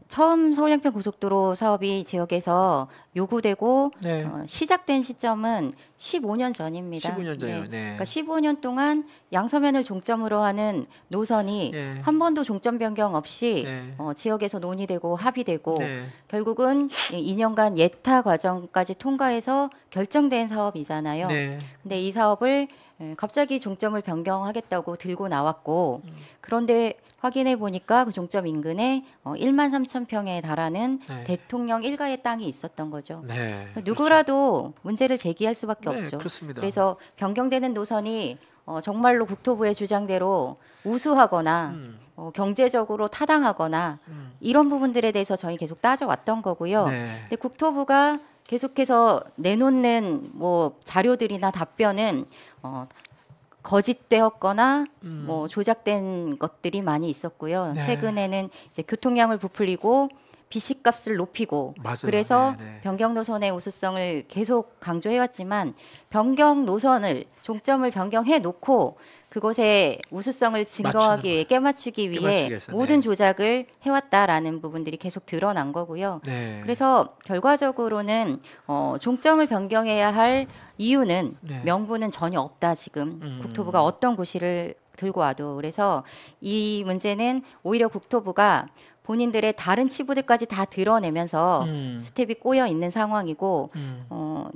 처음 서울 양평 고속도로 사업이 지역에서 요구되고 네. 시작된 시점은 15년 전입니다. 15년 전이요. 네. 그러니까 15년 동안 양서면을 종점으로 하는 노선이 네. 한 번도 종점 변경 없이 네. 지역에서 논의되고 합의되고 네. 결국은 2년간 예타 과정까지 통과해서 결정된 사업이잖아요. 네. 근데 이 사업을 갑자기 종점을 변경하겠다고 들고 나왔고 그런데 확인해 보니까 그 종점 인근에 1만 3천 평에 달하는 네. 대통령 일가의 땅이 있었던 거죠. 네. 누구라도 문제를 제기할 수밖에 네, 없죠. 그렇습니다. 그래서 변경되는 노선이 정말로 국토부의 주장대로 우수하거나 경제적으로 타당하거나 이런 부분들에 대해서 저희 계속 따져왔던 거고요. 네. 근데 국토부가 계속해서 내놓는 뭐 자료들이나 답변은 거짓되었거나 뭐 조작된 것들이 많이 있었고요. 네. 최근에는 이제 교통량을 부풀리고 비식값을 높이고 맞아요. 그래서 네, 네. 변경 노선의 우수성을 계속 강조해왔지만 변경 노선을 종점을 변경해 놓고 그것의 우수성을 증거하기 위해 깨맞추기 위해 깨맞추기 위해서, 모든 네. 조작을 해왔다라는 부분들이 계속 드러난 거고요. 네. 그래서 결과적으로는 종점을 변경해야 할 이유는 네. 명분은 전혀 없다. 지금 국토부가 어떤 고시를 들고 와도 그래서 이 문제는 오히려 국토부가 본인들의 다른 치부들까지 다 드러내면서 스텝이 꼬여 있는 상황이고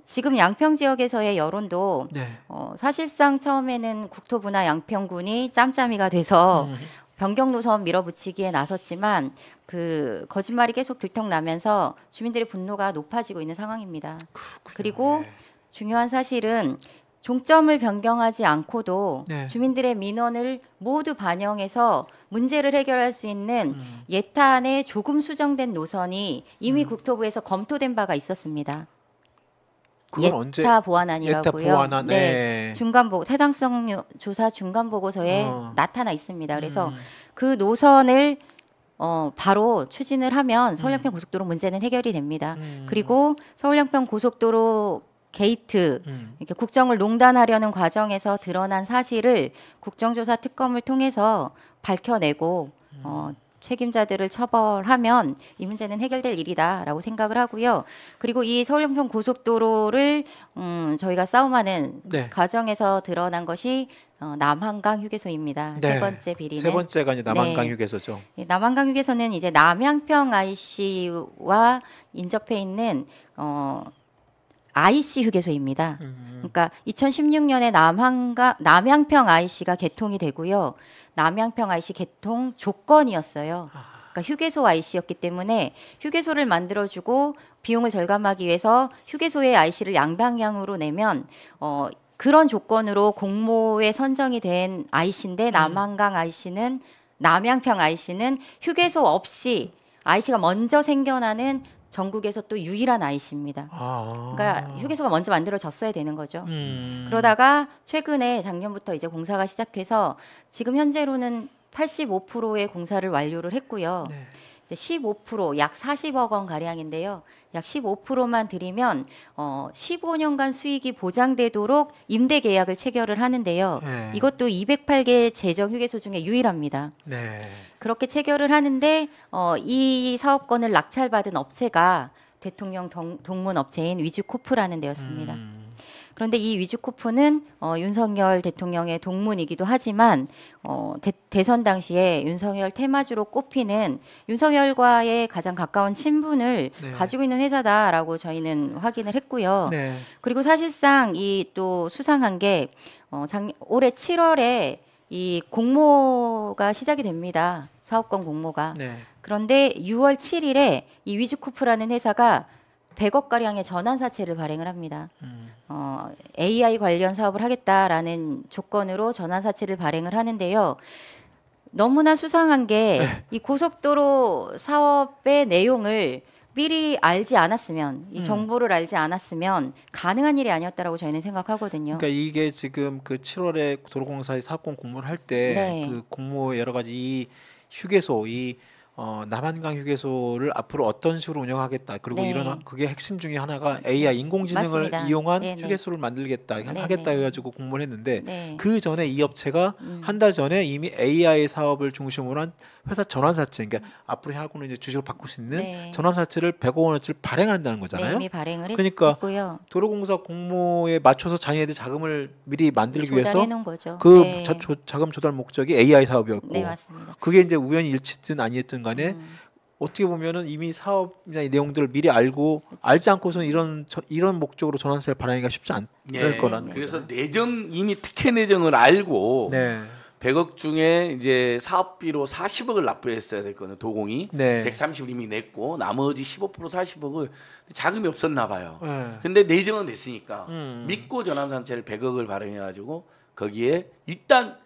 지금 양평 지역에서의 여론도 네. 사실상 처음에는 국토부나 양평군이 짬짬이가 돼서 변경 노선 밀어붙이기에 나섰지만 그 거짓말이 계속 들통나면서 주민들의 분노가 높아지고 있는 상황입니다. 그리고 네. 중요한 사실은 종점을 변경하지 않고도 네. 주민들의 민원을 모두 반영해서 문제를 해결할 수 있는 예탄에 조금 수정된 노선이 이미 국토부에서 검토된 바가 있었습니다. 그건 언제? 예타 보완안이라고요. 예타 보완안. 네. 중간 보고 타당성 조사 중간 보고서에 어. 나타나 있습니다. 그래서 그 노선을 바로 추진을 하면 서울양평 고속도로 문제는 해결이 됩니다. 그리고 서울양평 고속도로 게이트 이렇게 국정을 농단하려는 과정에서 드러난 사실을 국정조사 특검을 통해서 밝혀내고 책임자들을 처벌하면 이 문제는 해결될 일이다라고 생각을 하고요. 그리고 이 서울양평 고속도로를 저희가 싸움하는 네. 과정에서 드러난 것이 남한강 휴게소입니다. 네. 세 번째 비리는 세 번째가 이제 남한강 네. 휴게소죠. 이 남한강 휴게소는 이제 남양평 IC와 인접해 있는 IC 휴게소입니다. 그러니까 2016년에 남양평 IC가 개통이 되고요. 남양평 IC 개통 조건이었어요. 그러니까 휴게소 IC였기 때문에 휴게소를 만들어주고 비용을 절감하기 위해서 휴게소의 IC를 양방향으로 내면 그런 조건으로 공모에 선정이 된 IC인데 남한강 IC는 남양평 IC는 휴게소 없이 IC가 먼저 생겨나는 전국에서 또 유일한 IC입니다. 그러니까 휴게소가 먼저 만들어졌어야 되는 거죠. 그러다가 최근에 작년부터 이제 공사가 시작해서 지금 현재로는 85%의 공사를 완료를 했고요. 네. 이제 15% 약 40억 원 가량인데요. 약 15%만 들이면 15년간 수익이 보장되도록 임대 계약을 체결을 하는데요. 네. 이것도 208개 재정 휴게소 중에 유일합니다. 네. 그렇게 체결을 하는데 이 사업권을 낙찰받은 업체가 대통령 동문 업체인 위즈코프라는 데였습니다. 그런데 이 위즈코프는 윤석열 대통령의 동문이기도 하지만 대선 당시에 윤석열 테마주로 꼽히는 윤석열과의 가장 가까운 친분을 네. 가지고 있는 회사다라고 저희는 확인을 했고요. 네. 그리고 사실상 이 또 수상한 게 올해 7월에 이 공모가 시작이 됩니다. 사업권 공모가. 네. 그런데 6월 7일에 이 위즈코프라는 회사가 100억 가량의 전환사채를 발행을 합니다. AI 관련 사업을 하겠다라는 조건으로 전환사채를 발행을 하는데요. 너무나 수상한 게 이 고속도로 사업의 내용을 미리 알지 않았으면 이 정보를 알지 않았으면 가능한 일이 아니었다라고 저희는 생각하거든요. 그러니까 이게 지금 그 7월에 도로공사의 사업권 공모를 할 때 네. 그 공모 여러 가지 이 휴게소 남한강 휴게소를 앞으로 어떤 식으로 운영하겠다. 그리고 네. 이런 그게 핵심 중에 하나가 AI 인공지능을 맞습니다. 이용한 네네. 휴게소를 만들겠다 하겠다 네네. 해가지고 공모를 했는데 네. 그 전에 이 업체가 한 달 전에 이미 AI 사업을 중심으로 한 회사 전환사채, 그러니까 앞으로 하고는 이제 주식을 바꿀 수 있는 네. 전환사채를 100억 원어치를 발행한다는 네, 거잖아요. 이미 발행을 그러니까 했고요. 도로공사 공모에 맞춰서 자기네들 자금을 미리 만들기 위해서 조달해 놓은 거죠. 그 네. 자금 조달 목적이 AI 사업이었고 네, 맞습니다. 그게 이제 우연히 일치든 아니었든 간에 어떻게 보면은 이미 사업이나 이 내용들을 미리 알고 알지 않고서는 이런 목적으로 전환세를 발행하기가 쉽지 않을 예. 거라는 그래서 내정 이미 특혜 내정을 알고 네. 100억 중에 이제 사업비로 40억을 납부했어야 됐거든요. 도공이 네. 130을 이미 냈고 나머지 15% 40억을 자금이 없었나 봐요. 네. 근데 내정은 됐으니까 믿고 전환산채를 100억을 발행해가지고 거기에 일단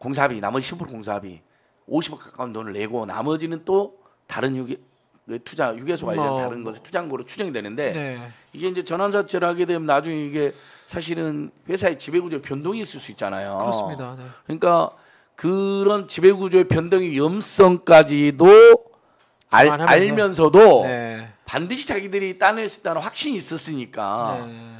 공사비 나머지 10% 공사비 50억 가까운 돈을 내고 나머지는 또 다른 휴게소 관련 다른 것에 투자금으로 추정이 되는데 네. 이게 이제 전환사채를 하게 되면 나중에 이게 사실은 회사의 지배구조 변동이 있을 수 있잖아요. 그렇습니다. 네. 그러니까 그런 지배구조의 변동의 위험성까지도 감안하면서. 알면서도 네. 반드시 자기들이 따낼 수 있다는 확신이 있었으니까 네.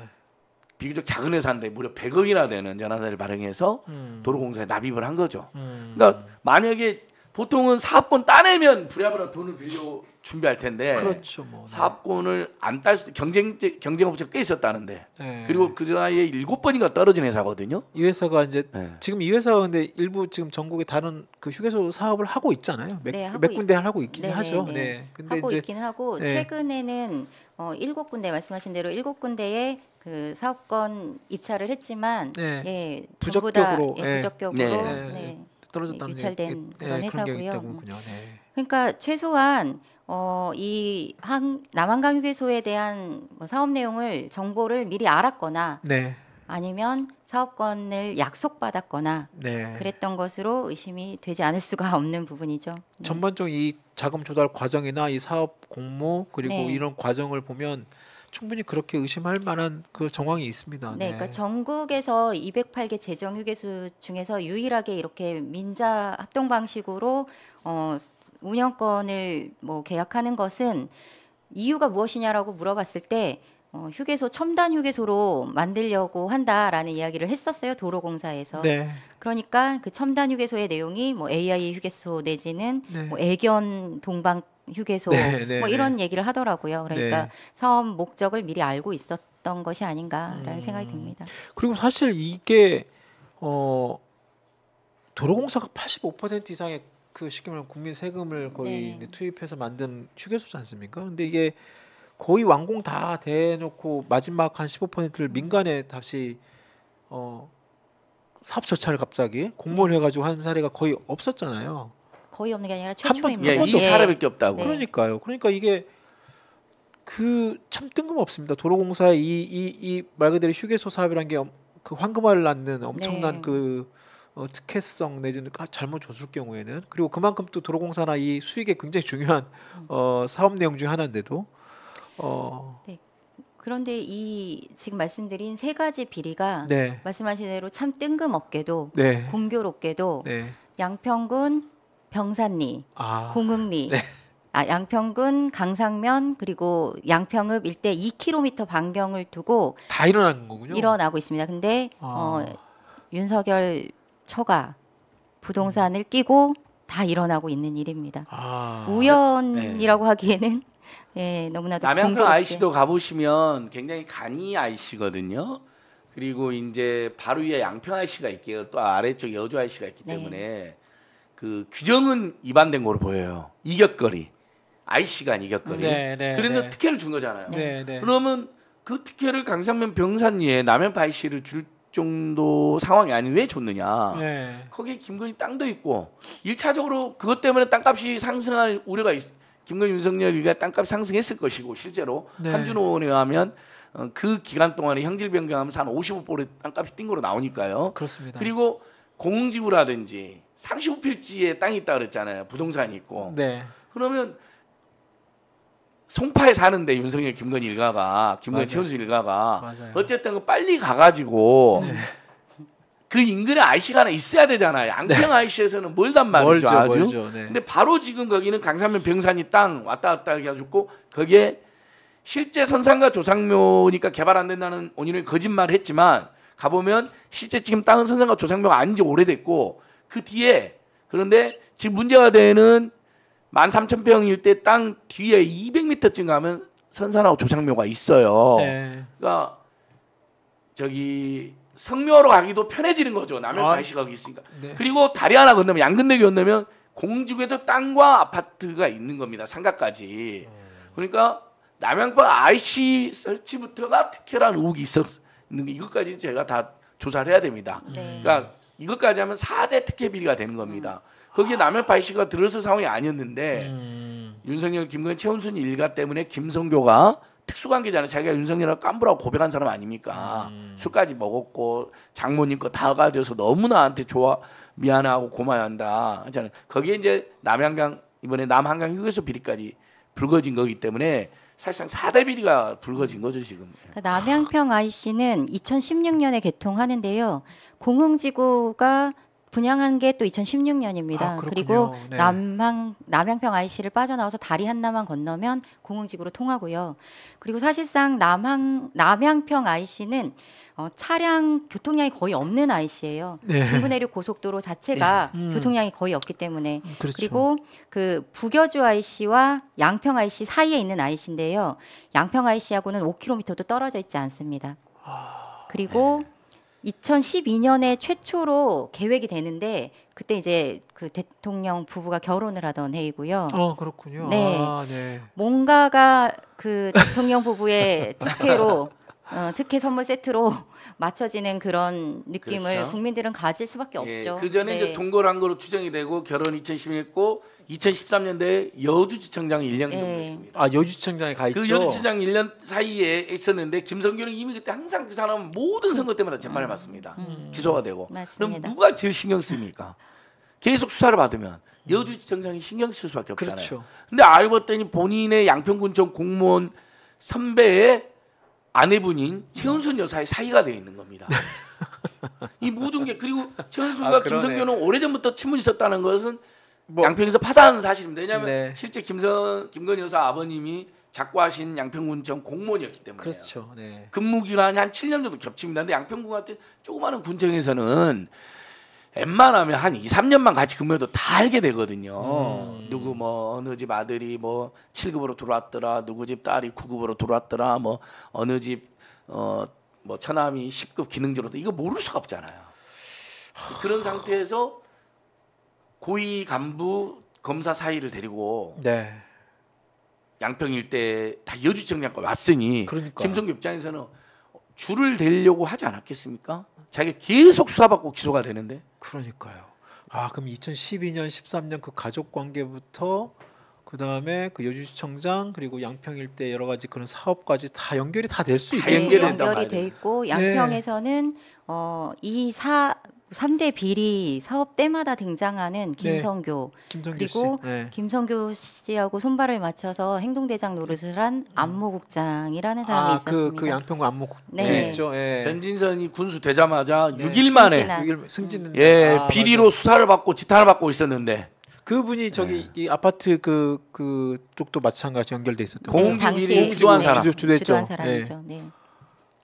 비교적 작은 회사인데 무려 100억이나 되는 전환사를 발행해서 도로공사에 납입을 한 거죠. 그러니까 만약에 보통은 사업권 따내면 부랴부랴 돈을 빌려 준비할 텐데 그렇죠. 뭐. 네. 사업권을 안 딸 수도 경쟁업체가 꽤 있었다는데 네. 그리고 그 사이에 7번인가 떨어진 회사거든요. 이 회사가 이제 네. 지금 이 회사가 근데 일부 지금 전국에 다른 그 휴게소 사업을 하고 있잖아요. 네, 몇 군데 하고 있긴 네네네. 하죠. 네. 근데 하고 이제 있긴 하고 네. 최근에는 7군데 말씀하신 대로 7군데에 그 사업권 입찰을 했지만 네. 예, 부적격으로, 전부 다 예. 부적격으로 네. 네. 떨어졌다는 유찰된 게, 그런 그런 게 회사고요. 있다군요. 네. 그러니까 최소한 남한강 휴게소에 대한 뭐 사업 내용을 정보를 미리 알았거나 네. 아니면 사업권을 약속받았거나 네. 그랬던 것으로 의심이 되지 않을 수가 없는 부분이죠. 네. 전반적인 이 자금 조달 과정이나 이 사업 공모 그리고 네. 이런 과정을 보면 충분히 그렇게 의심할 만한 그 정황이 있습니다. 네, 그러니까 전국에서 208개 재정 휴게소 중에서 유일하게 이렇게 민자 합동 방식으로 운영권을 뭐 계약하는 것은 이유가 무엇이냐라고 물어봤을 때 휴게소 첨단 휴게소로 만들려고 한다라는 이야기를 했었어요. 도로공사에서. 네. 그러니까 그 첨단 휴게소의 내용이 뭐 AI 휴게소 내지는 네. 뭐 애견 동방 휴게소 네, 네, 뭐 이런 얘기를 하더라고요. 그러니까 네. 사업 목적을 미리 알고 있었던 것이 아닌가라는 생각이 듭니다. 그리고 사실 이게 도로공사가 85% 이상의 그 쉽게 말하면 국민 세금을 거의 네. 투입해서 만든 휴게소지 않습니까? 근데 이게 거의 완공 다 돼놓고 마지막 한 15%를 민간에 다시 사업 절차를 갑자기 공모를 해가지고 한 사례가 거의 없었잖아요. 거의 없는 게 아니라 한 번, 최초입니다. 예, 한 이 번도 사례밖에 없다고. 네. 그러니까요. 그러니까 이게 그 참 뜬금없습니다. 도로공사의 이 말 그대로 휴게소 사업이란 게 그 황금알을 낳는 엄청난 네. 그 특혜성 내지는 잘못 줬을 경우에는 그리고 그만큼 또 도로공사나 이 수익에 굉장히 중요한 사업 내용 중 하나인데도 그런데 이 지금 말씀드린 세 가지 비리가 네, 말씀하신 대로 참 뜬금없게도 네, 공교롭게도 네, 양평군 병산리, 아, 공흥리, 네. 양평군 강상면 그리고 양평읍 일대 2km 반경을 두고 다 일어나는 거군요. 일어나고 있습니다. 근데 아. 윤석열 처가 부동산을 끼고 다 일어나고 있는 일입니다. 아, 우연이라고 하기에는 예, 너무나도 남양평 공교롭게. IC도 가보시면 굉장히 간이 IC거든요. 그리고 이제 바로 위에 양평 IC가 있고요. 또 아래쪽 여주 IC가 있기 네. 때문에 그 규정은 위반된 거로 보여요. 이격거리. IC가 아닌 이격거리. 네, 네, 그런데 네. 특혜를 준 거잖아요. 네, 네. 그러면 그 특혜를 강상면 병산리에 남양평 IC를 줄 정도 상황이 아닌 왜 줬느냐. 네. 거기에 김건희 땅도 있고 1차적으로 그것 때문에 땅값이 상승할 우려가 김건희 윤석열이가 땅값 상승했을 것이고 실제로 네. 한준호 의원에 의하면 그 기간 동안에 형질 변경하면서 한 55% 땅값이 뛴 거로 나오니까요. 그렇습니다. 그리고 공흥지구라든지 35필지에 땅이 있다 그랬잖아요. 부동산이 있고. 네. 그러면 송파에 사는데 윤석열 김건희 일가가 김건희 맞아요. 최은수 일가가 맞아요. 어쨌든 그 빨리 가가지고 그 인근에 IC가 하나 있어야 되잖아요. 양평 IC에서는 멀단 말이죠. 아주. 멀죠. 네. 근데 바로 지금 거기는 강산면 병산이 땅 왔다 갔다 해가지고 거기에 실제 선산과 조상묘니까 개발 안 된다는 원인을 거짓말을 했지만 가보면 실제 지금 땅은 선산과 조상묘가 아닌 지 오래됐고 그 뒤에 그런데 지금 문제가 되는 13,000평 일대 땅 뒤에 200m쯤 가면 선산하고 조상묘가 있어요. 네. 그러니까 저기 성묘로 가기도 편해지는 거죠. 남양 아, IC가 거기 있으니까. 네. 그리고 다리 하나 건너면 양근대교 건너면 공주에도 땅과 아파트가 있는 겁니다. 상가까지. 그러니까 남양평 IC 설치부터가 특혜라는 의혹이 있었는 게 이것까지 제가 다 조사를 해야 됩니다. 네. 그러니까 이것까지 하면 4대 특혜 비리가 되는 겁니다. 거기에 남양평 IC가 들어설 상황이 아니었는데 윤석열, 김건희, 최은순 일가 때문에 김성교가 특수관계자는 자기가 윤석열하고 깜부라고 고백한 사람 아닙니까? 술까지 먹었고 장모님 거 다 가져서 너무 나한테 미안하고 고마워한다 하잖아요. 거기에 이제 남한강 이번에 남한강 휴게소 비리까지 불거진 거기 때문에 사실상 4대 비리가 불거진 거죠 지금. 그러니까 남양평 IC는 2016년에 개통하는데요. 공흥지구가 분양한 게 또 2016년입니다. 아, 그렇군요. 그리고 네. 남양평 IC를 빠져나와서 다리 하나만 건너면 공흥지구로 통하고요. 그리고 사실상 남양평 IC는 차량 교통량이 거의 없는 IC예요. 네. 중부내륙 고속도로 자체가 네. 교통량이 거의 없기 때문에 그렇죠. 그리고 그 북여주 IC와 양평 IC 사이에 있는 IC인데요. 양평 IC하고는 5km도 떨어져 있지 않습니다. 그리고 2012년에 최초로 계획이 되는데 그때 이제 그 대통령 부부가 결혼을 하던 해이고요. 그렇군요. 네. 아, 네. 뭔가가 그 대통령 부부의 특혜로 특혜 선물 세트로 맞춰지는 그런 느낌을 그렇죠. 국민들은 가질 수밖에 예, 없죠. 그 전에 이제 동거를 한 거로 추정이 되고 결혼 2010년했고 2013년도에 여주지청장 1년 정도 했습니다. 아 여주청장에 가 있죠. 그 여주지청 1년 사이에 있었는데 김성규는 이미 그때 항상 그 사람은 모든 선거 때마다 재판을 받습니다. 기소가 되고. 맞습니다. 그럼 누가 제일 신경 씁니까? 계속 수사를 받으면 여주지청장이 신경 쓸 수밖에 없잖아요. 그렇죠. 근데 알고 봤더니 본인의 양평군청 공무원 선배의 아내분인 최은순 여사의 사이가 되어 있는 겁니다. 이 모든 게 그리고 최은순과 그러네. 김성규는 오래전부터 친분이 있었다는 것은 뭐- 양평에서 파다하는 사실입니다. 왜냐하면 네. 실제 김건희 여사 아버님이 작고하신 양평군청 공무원이었기 때문에 그렇죠. 네. 근무 기간이 한 7년 정도 겹칩니다. 근데 양평군 같은 조그마한 군청에서는 웬만하면 한 2, 3년만 같이 근무해도 다 알게 되거든요. 누구 뭐 어느 집 아들이 뭐 7급으로 들어왔더라, 누구 집 딸이 9급으로 들어왔더라, 뭐 어느 집 뭐 처남이 10급 기능직으로 이거 모를 수가 없잖아요. 그런 상태에서 고위 간부 검사 사이를 데리고 네. 양평 일대 다 여주청장과 왔으니 그러니까요. 김성규 입장에서는 줄을 대려고 하지 않았겠습니까? 자기가 계속 수사받고 기소가 되는데 그러니까요. 아 그럼 2012년, 13년 그 가족 관계부터 그 다음에 그 여주시청장 그리고 양평 일대 여러 가지 그런 사업까지 다 연결이 다 될 수 다 있겠네요. 연결이 된단 연결이 돼 말이에요. 있고 양평에서는 이 3대 비리 사업 때마다 등장하는 김성교 김성규 그리고 씨. 네. 김성교 씨하고 손발을 맞춰서 행동대장 노릇을 한 안모국장이라는 사람이 있었습니다. 그 양평구 안목 네. 있죠. 예. 전진선이 군수 되자마자 네. 6일 만에 승진한. 승진은 비리로 맞아요. 수사를 받고 지탄을 받고 있었는데 그분이 저기 이 아파트 그 쪽도 마찬가지 연결돼 있었던 공주 거죠. 비리 당시에 주도한 사람. 주도했죠. 주도한 사람이죠. 네.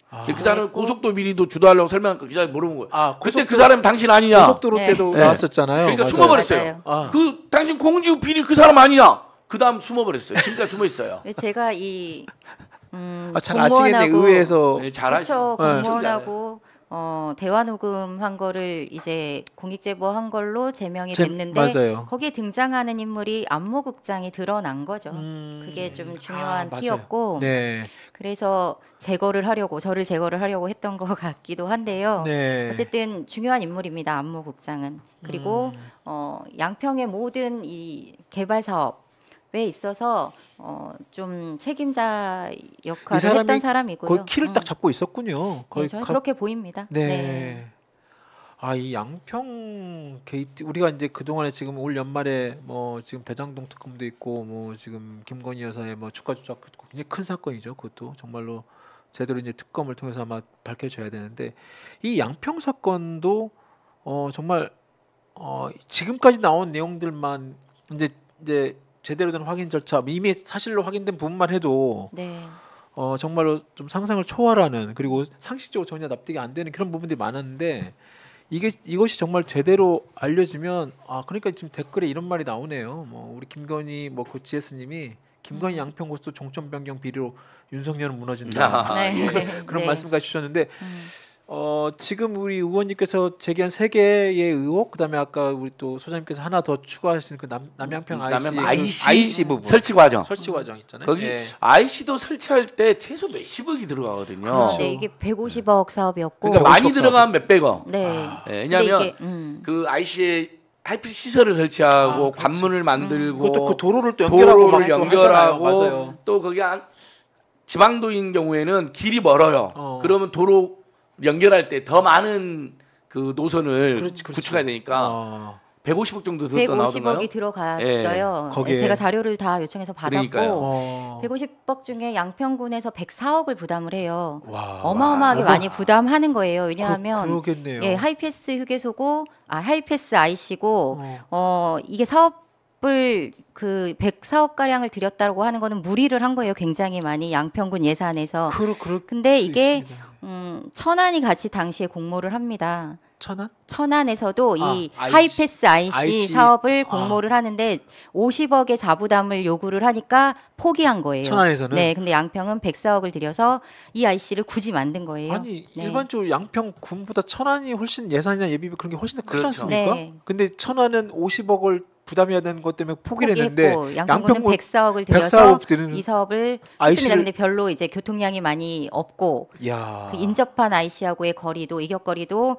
아, 그 사람은 고속도로 비리도 주도하려고 설명하니까 기자들이 물어본 거예요. 아, 그때 고속도로- 그 사람이 당신 아니냐? 고속도로 네. 때도 네. 나왔었잖아요. 그러니까 맞아요. 숨어버렸어요. 맞아요. 아. 그 당신 공주 비리 그 사람 아니냐? 그 다음 숨어버렸어요. 지금까지 숨어 있어요. 제가 이 잘 아시겠네. 의회에서 네, 잘하시죠. 그렇죠. 공무원하고 대화 녹음한 거를 이제 공익 제보한 걸로 제명이 됐는데 맞아요. 거기에 등장하는 인물이 안모국장이 드러난 거죠. 그게 좀 중요한 맞아요. 티였고 네. 그래서 저를 제거를 하려고 했던 것 같기도 한데요. 네. 어쨌든 중요한 인물입니다. 안모국장은. 그리고 양평의 모든 이 개발 사업에 있어서 좀 책임자 역할을 사람이 했던 사람이고요. 거의 키를 딱 잡고 있었군요. 거의 네, 저는 그렇게 보입니다. 네. 아, 이 양평 게이트 우리가 이제 그동안에 지금 올 연말에 뭐 지금 대장동 특검도 있고 뭐 지금 김건희 여사의 뭐 주가 조작 굉장히 큰 사건이죠. 그것도 정말로 제대로 이제 특검을 통해서 아마 밝혀져야 되는데 이 양평 사건도 정말 지금까지 나온 내용들만 이제 제대로 된 확인 절차 이미 사실로 확인된 부분만 해도 네. 정말로 좀 상상을 초월하는 그리고 상식적으로 전혀 납득이 안 되는 그런 부분들이 많았는데 이것이 정말 제대로 알려지면 그러니까 지금 댓글에 이런 말이 나오네요. 뭐 우리 김건희 그 GS님이 김건희 양평 고속도 종점 변경 비리로 윤석열은 무너진다. 네. 그런 네. 말씀까지 주셨는데 지금 우리 의원님께서 제기한 3개의 의혹 그다음에 아까 우리 또 소장님께서 하나 더 추가하신 그 남양평 IC 부분 설치 과정. 설치 과정 있잖아요. 거기 예. IC도 설치할 때 최소 몇십억이 들어가거든요. 그렇죠. 네, 이게 150억 사업이었고 그러니까 많이 150억 들어가면 몇백억. 네. 왜냐하면 근데 이게, 그 IC에 하이패스 시설을 설치하고 그렇지. 관문을 만들고 그것도 그 도로를 또 연결하고 도로를 막 연결하고 하잖아요. 맞아요. 또 거기 지방도인 경우에는 길이 멀어요. 그러면 도로 연결할 때 더 많은 그 노선을 그렇지. 구축해야 되니까 150억 정도 더 나오던가요? 150억이 들어갔어요. 거기에. 제가 자료를 다 요청해서 받았고 그러니까요. 150억 중에 양평군에서 100사억을 부담을 해요. 와. 어마어마하게 많이 부담하는 거예요. 왜냐하면 그러겠네요. 예, 하이패스 휴게소고 하이패스 IC고 어. 이게 사업을 그 104억 가량을 들였다고 하는 거는 무리를 한 거예요. 굉장히 많이 양평군 예산에서. 근데 이게 천안이 같이 당시에 공모를 합니다. 천안에서도 이 하이패스 IC 사업을 공모를 하는데 50억의 자부담을 요구를 하니까 포기한 거예요. 천안에서는? 네, 근데 양평은 104억을 들여서 이 IC를 굳이 만든 거예요. 아니 네. 일반적으로 양평군보다 천안이 훨씬 예산이나 예비비 그런 게 훨씬 더 크지 그렇죠. 않습니까? 네. 근데 천안은 50억을 부담해야 되는 것 때문에 포기를 포기했고 했는데 양평군은 104억을 들여서 104억 드리는 이 사업을 IC 를- 했습니다. 근데 별로 이제 교통량이 많이 없고 야. 그 인접한 IC하고의 거리도 이격거리도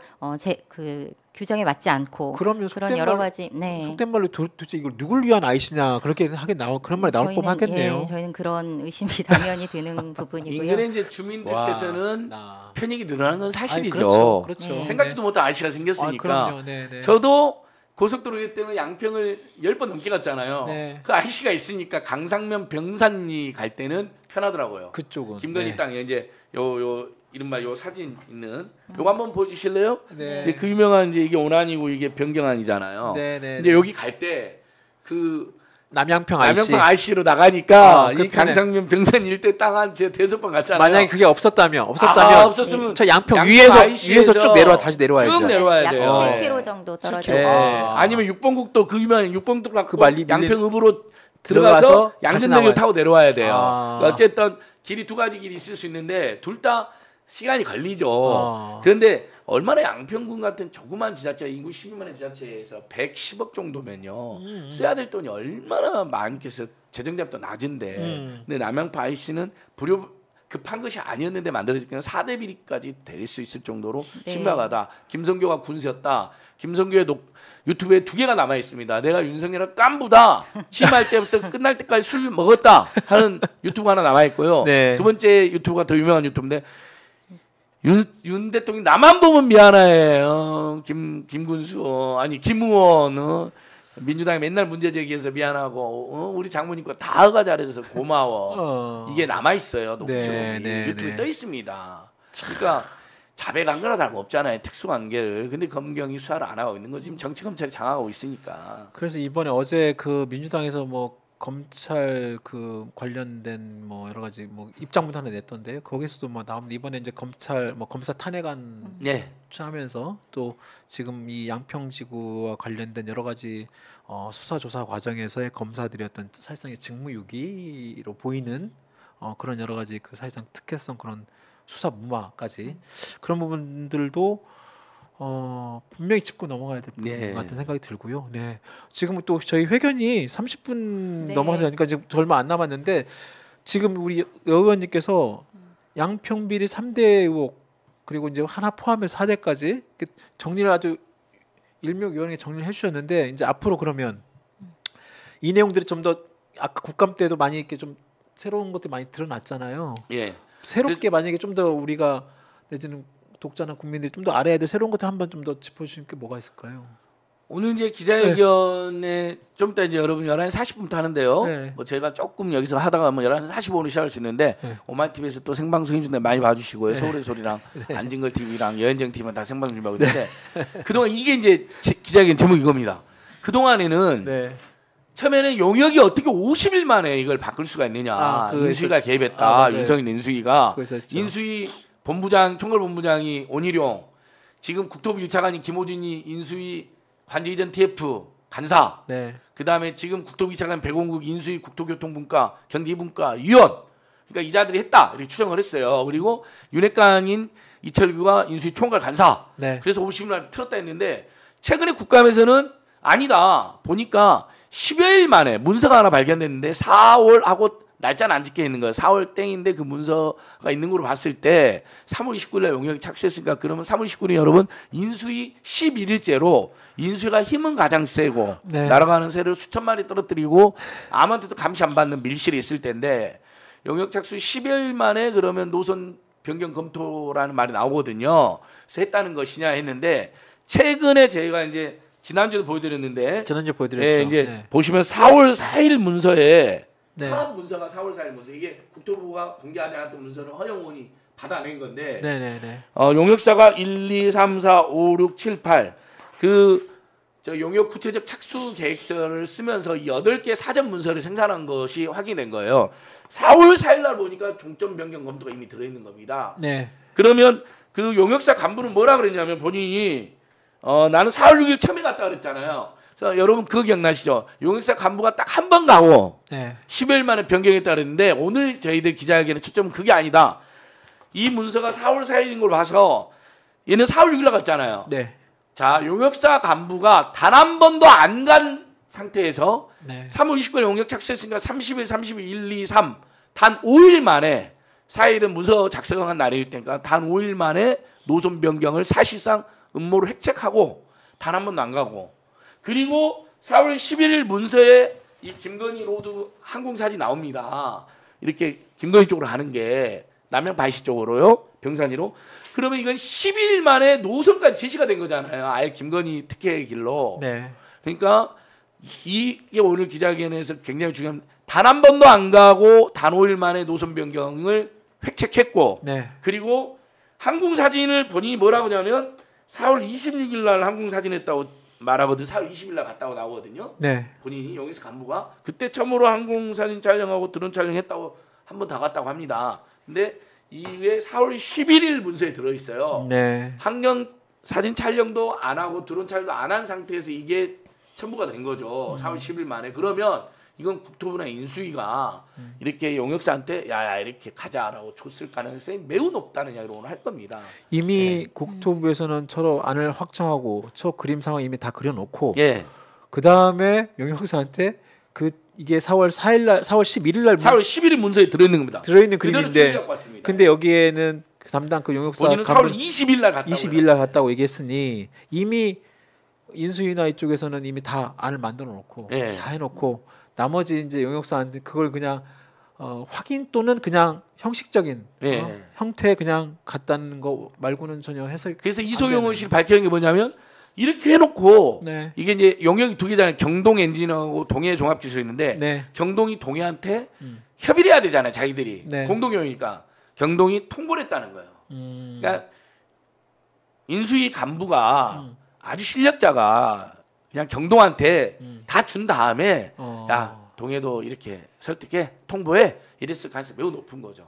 그 규정에 맞지 않고 그러면 그런 속된 여러 말- 가지 속된 말로 도대체 이걸 누굴 위한 IC냐 그렇게 하게 그런 말이 나올 법하겠네요. 예, 저희는 그런 의심이 당연히 드는 부분이고요. 인근에 이제 주민들께서는 와, 편익이 늘어나는 건 사실이죠. 그렇죠. 그렇죠. 네. 생각지도 못한 IC가 생겼으니까. 그럼요. 네, 네. 저도 고속도로 때문에 양평을 10번 넘게 갔잖아요. 네. 그 IC가 있으니까 강상면 병산리 갈 때는 편하더라고요. 그쪽은 김건희 네. 땅에 이제 요 이른바 요 사진 있는 요거 한번 보여주실래요? 네. 그 유명한 이제 이게 오난이고 이게 변경안이잖아요. 네, 네. 근데 여기 갈 때 그 남양평 IC 남양평 IC로 나가니까 그 이 편에. 강상면 병산 일대 땅 한 제가 5번 갔잖아요. 만약에 그게 없었다면 없었으면 저 양평 양평 위에서 IC 에서 쭉 다시 내려와야죠. 쭉 내려와야 약 돼요. 7km 정도 떨어져. 네. 아. 아니면 6번국도 그 유명한 6번국도 갖고 그 말리 양평읍으로 들어가서 들어가서 다시 양천대교 나와야 타고 내려와야 돼요. 아. 어쨌든 길이 두 가지 길이 있을 수 있는데 둘 다 시간이 걸리죠. 아. 그런데 얼마나 양평군 같은 조그만 지자체 인구 12만의 지자체에서 110억 정도면요. 써야 될 돈이 얼마나 많겠어요. 재정자금도 낮은데. 근데 남양파 IC는 불효 급한 것이 아니었는데 만들어지면 4대 비리까지 될 수 있을 정도로 네. 심각하다. 김성교가 군수였다. 김성교의 유튜브에 2개가 남아 있습니다. 내가 윤석열을 깐부다. 취임할 때부터 끝날 때까지 술 먹었다 하는 유튜브 하나 남아 있고요. 네. 두 번째 유튜브가 더 유명한 유튜브인데 윤 대통령 나만 보면 미안해. 김군수 아니 김의원 민주당이 맨날 문제 제기해서 미안하고 우리 장모님 거 다가 잘해줘서 고마워. 이게 남아 있어요. 녹취록이 네, 유튜브에 네. 떠 있습니다. 그러니까 자백관계라 다름없잖아요. 특수관계를. 근데 검경이 수사를 안 하고 있는 거지. 지금 정치 검찰이 장악하고 있으니까. 그래서 이번에 어제 그 민주당에서 뭐 검찰 그 관련된 뭐 여러 가지 뭐 입장문도 하나 냈던데요. 거기서도 뭐 나오면 이번에 이제 검찰 뭐 검사 탄핵안 네. 추하면서 또 지금 이 양평지구와 관련된 여러 가지 수사 조사 과정에서의 검사들이 어떤 사실상의 직무유기로 보이는 그런 여러 가지 그 사실상 특혜성 그런 수사 무마까지 그런 부분들도 분명히 짚고 넘어가야 될 부분 네. 같은 생각이 들고요. 네. 지금 또 저희 회견이 30분 네. 넘어가서 하니까 지금 얼마 안 남았는데 지금 우리 여 의원님께서 양평 비리 3대 의혹 그리고 이제 하나 포함해서 4대까지 정리를 아주 일목요연하게 정리를 해주셨는데 이제 앞으로 그러면 이 내용들이 좀 더 아까 국감 때도 많이 이렇게 좀 새로운 것들이 많이 드러났잖아요. 예. 새롭게 만약에 좀 더 우리가 내지는 독자나 국민들이 좀 더 알아야 될 새로운 것들 한번 좀 더 짚어주실 게 뭐가 있을까요? 오늘 이제 기자회견에 좀 이따 이제 여러분 11시 40분부터 하는데요. 네. 뭐 저희가 조금 여기서 하다가 뭐 11시 45분으로 시작할 수 있는데 네. 오마이TV에서 또 생방송 해주는데 많이 봐주시고요. 네. 서울의 소리랑 안진걸 TV랑 여현정 TV만 다 생방송 준비하고 있는데 그동안 이게 이제 기자회견 제목이 이겁니다. 그동안에는 네. 처음에는 용역이 어떻게 50일 만에 이걸 바꿀 수가 있느냐. 그거 인수위가 개입했다. 맞아요. 윤석열 인수위가. 그거 있었죠. 인수위 본부장 총괄본부장이 온희룡 지금 국토부 1차관인 김호준이 인수위 관제이전 TF 간사 네. 그다음에 지금 국토부 2차관 백원국 인수위 국토교통분과 경제분과 위원 그러니까 이자들이 했다 이렇게 추정을 했어요. 그리고 윤핵관인 이철규가 인수위 총괄 간사 네. 그래서 50일 틀었다 했는데 최근에 국감에서는 아니다 보니까 10여일 만에 문서가 하나 발견됐는데 4월하고 날짜는 안 찍혀 있는 거예요. 4월 땡인데 그 문서가 있는 걸로 봤을 때 3월 29일에 용역이 착수했으니까 그러면 3월 29일이 여러분 인수위 11일째로 인수위가 힘은 가장 세고 네. 날아가는 새를 수천 마리 떨어뜨리고 아무한테도 감시 안 받는 밀실이 있을 텐데 용역 착수 10여일 만에 그러면 노선 변경 검토라는 말이 나오거든요. 그래서 했다는 것이냐 했는데 최근에 저희가 이제 지난주에도 보여드렸는데 지난주 보여드렸죠. 예, 이제 네. 보시면 4월 4일 문서에 네. 첫 문서가 4월 4일 문서 이게 국토부가 공개하지 않았던 문서를 허영원이 받아낸 건데 네네네. 용역사가 1, 2, 3, 4, 5, 6, 7, 8 저 용역 구체적 착수 계획서를 쓰면서 8개 사전 문서를 생산한 것이 확인된 거예요. 4월 4일 날 보니까 종점 변경 검토가 이미 들어있는 겁니다. 네. 그러면 그 용역사 간부는 뭐라 그랬냐면 본인이 나는 4월 6일 처음에 갔다 그랬잖아요. 그래서 여러분 그거 기억나시죠? 용역사 간부가 딱 한 번 가고 네. 10일 만에 변경했다 그랬는데 오늘 저희들 기자회견의 초점은 그게 아니다. 이 문서가 4월 4일인 걸 봐서 얘는 4월 6일 날 갔잖아요. 네. 자, 용역사 간부가 단 한 번도 안 간 상태에서 네. 3월 29일 용역 착수했으니까 30일, 30일, 1, 2, 3 단 5일 만에 4일은 문서 작성한 날일 테니까 단 5일 만에 노선 변경을 사실상 음모로 획책하고 단 한 번도 안 가고 그리고 4월 11일 문서에 이 김건희 로드 항공사진이 나옵니다. 이렇게 김건희 쪽으로 가는 게 남양 바이시 쪽으로요. 병산이로. 그러면 이건 12일 만에 노선까지 제시가 된 거잖아요. 아예 김건희 특혜 길로. 네. 그러니까 이게 오늘 기자회견에서 굉장히 중요한 단 한 번도 안 가고 단 5일 만에 노선 변경을 획책했고 네. 그리고 항공사진을 본인이 뭐라고 하냐면 4월 26일 날 항공사진 했다고 말하거든. 4월 20일 날 갔다고 나오거든요. 네. 본인이 용역사 간부가 그때 처음으로 항공사진 촬영하고 드론 촬영했다고 한 번 다 갔다고 합니다. 근데 이게 4월 11일 문서에 들어있어요. 네. 환경 사진 촬영도 안 하고 드론 촬영도 안 한 상태에서 이게 첨부가 된 거죠. 4월 10일 만에. 그러면 이건 국토부나 인수위가 이렇게 용역사한테 야야 이렇게 가자라고 줬을 가능성이 매우 높다는 이야기를 오늘 할 겁니다. 이미 국토부에서는 서로 안을 확정하고 저 그림상을 이미 다 그려놓고 예. 그 다음에 용역사한테 이게 4월 4일 날, 4월 11일 날 4월 11일 문서에 들어있는 겁니다. 들어있는 그대로 그림인데, 갖고 왔습니다. 근데 여기에는 그 담당 그 용역사 본인은 4월 20일 날 갔다고 22일 날 갔다고 얘기했으니 이미 인수위나 이쪽에서는 이미 다 안을 만들어 놓고 예. 다 해놓고 나머지 이제 용역사한테 그걸 그냥 확인 또는 그냥 형식적인 예. 형태 그냥 갖다는 거 말고는 전혀 해설. 그래서 이소영 의원실이 밝히는 게 뭐냐면 이렇게 해놓고 네. 이게 이제 용역이 두 개잖아요. 경동 엔지니어하고 동해 종합기술이 있는데 네. 경동이 동해한테 협의를 해야 되잖아요. 자기들이 네. 공동용이니까 경동이 통보를 했다는 거예요. 그러니까 인수위 간부가 아주 실력자가 그냥 경동한테 다 준 다음에 야 동해도 이렇게 설득해 통보해 이랬을 가능성이 매우 높은 거죠.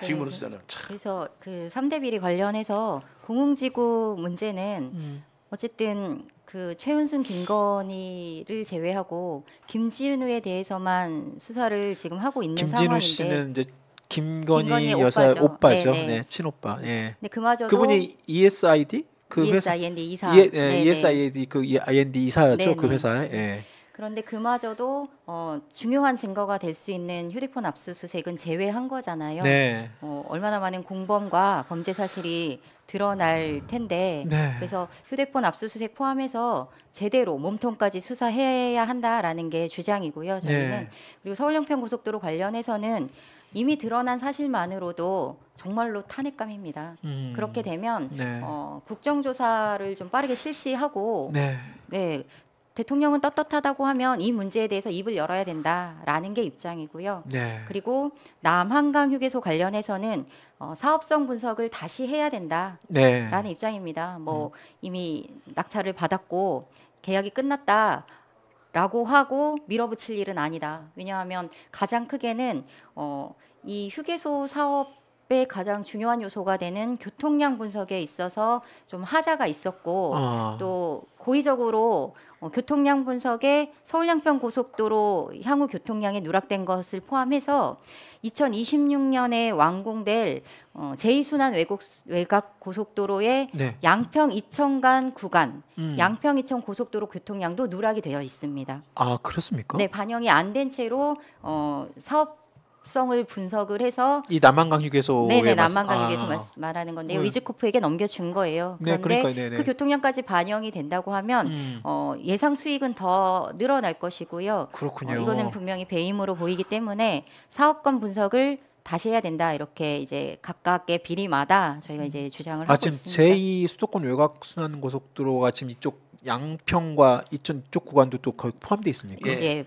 지금으로서는. 그래서 그 3대 비리 관련해서 공흥지구 문제는 어쨌든 그 최은순 김건희를 제외하고 김진우에 대해서만 수사를 지금 하고 있는 김진우 상황인데 씨는 이제 김건희 김건희 여사 오빠죠. 네네. 네, 친오빠. 예. 근데 그마저도 그분이 ESID 그 회사 ESIND 이사 ESID 그 IND 이사였죠. 네네. 그 회사에. 예. 그런데 그마저도 중요한 증거가 될 수 있는 휴대폰 압수수색은 제외한 거잖아요. 네. 얼마나 많은 공범과 범죄 사실이 드러날 텐데 네. 그래서 휴대폰 압수수색 포함해서 제대로 몸통까지 수사해야 한다라는 게 주장이고요. 저희는 네. 그리고 서울영평 고속도로 관련해서는 이미 드러난 사실만으로도 정말로 탄핵감입니다. 그렇게 되면 네. 국정조사를 좀 빠르게 실시하고 네. 네. 대통령은 떳떳하다고 하면 이 문제에 대해서 입을 열어야 된다라는 게 입장이고요. 네. 그리고 남한강 휴게소 관련해서는 사업성 분석을 다시 해야 된다라는 네. 입장입니다. 뭐 이미 낙찰을 받았고 계약이 끝났다라고 하고 밀어붙일 일은 아니다. 왜냐하면 가장 크게는 이 휴게소 사업의 가장 중요한 요소가 되는 교통량 분석에 있어서 좀 하자가 있었고 또 고의적으로 교통량 분석에 서울양평 고속도로 향후 교통량이 누락된 것을 포함해서 2026년에 완공될 제2순환 외곽 고속도로의 네. 양평 이천 간 구간, 양평 이천 고속도로 교통량도 누락이 되어 있습니다. 아, 그렇습니까? 네, 반영이 안 된 채로 사업성을 분석을 해서 이 남한강 휴게소에 네네 남한강 휴게소 말하는 건데 네. 위즈코프에게 넘겨준 거예요. 네, 그런데 그러니까요. 네네. 그 교통량까지 반영이 된다고 하면 예상 수익은 더 늘어날 것이고요. 그렇군요. 이거는 분명히 배임으로 보이기 때문에 사업권 분석을 다시 해야 된다. 이렇게 이제 각각의 비리마다 저희가 이제 주장을 하고 지금 있습니다. 제2 수도권 외곽 순환 고속도로가 지금 이쪽 양평과 이쪽 구간도 또 거의 포함되어 있습니까? 예.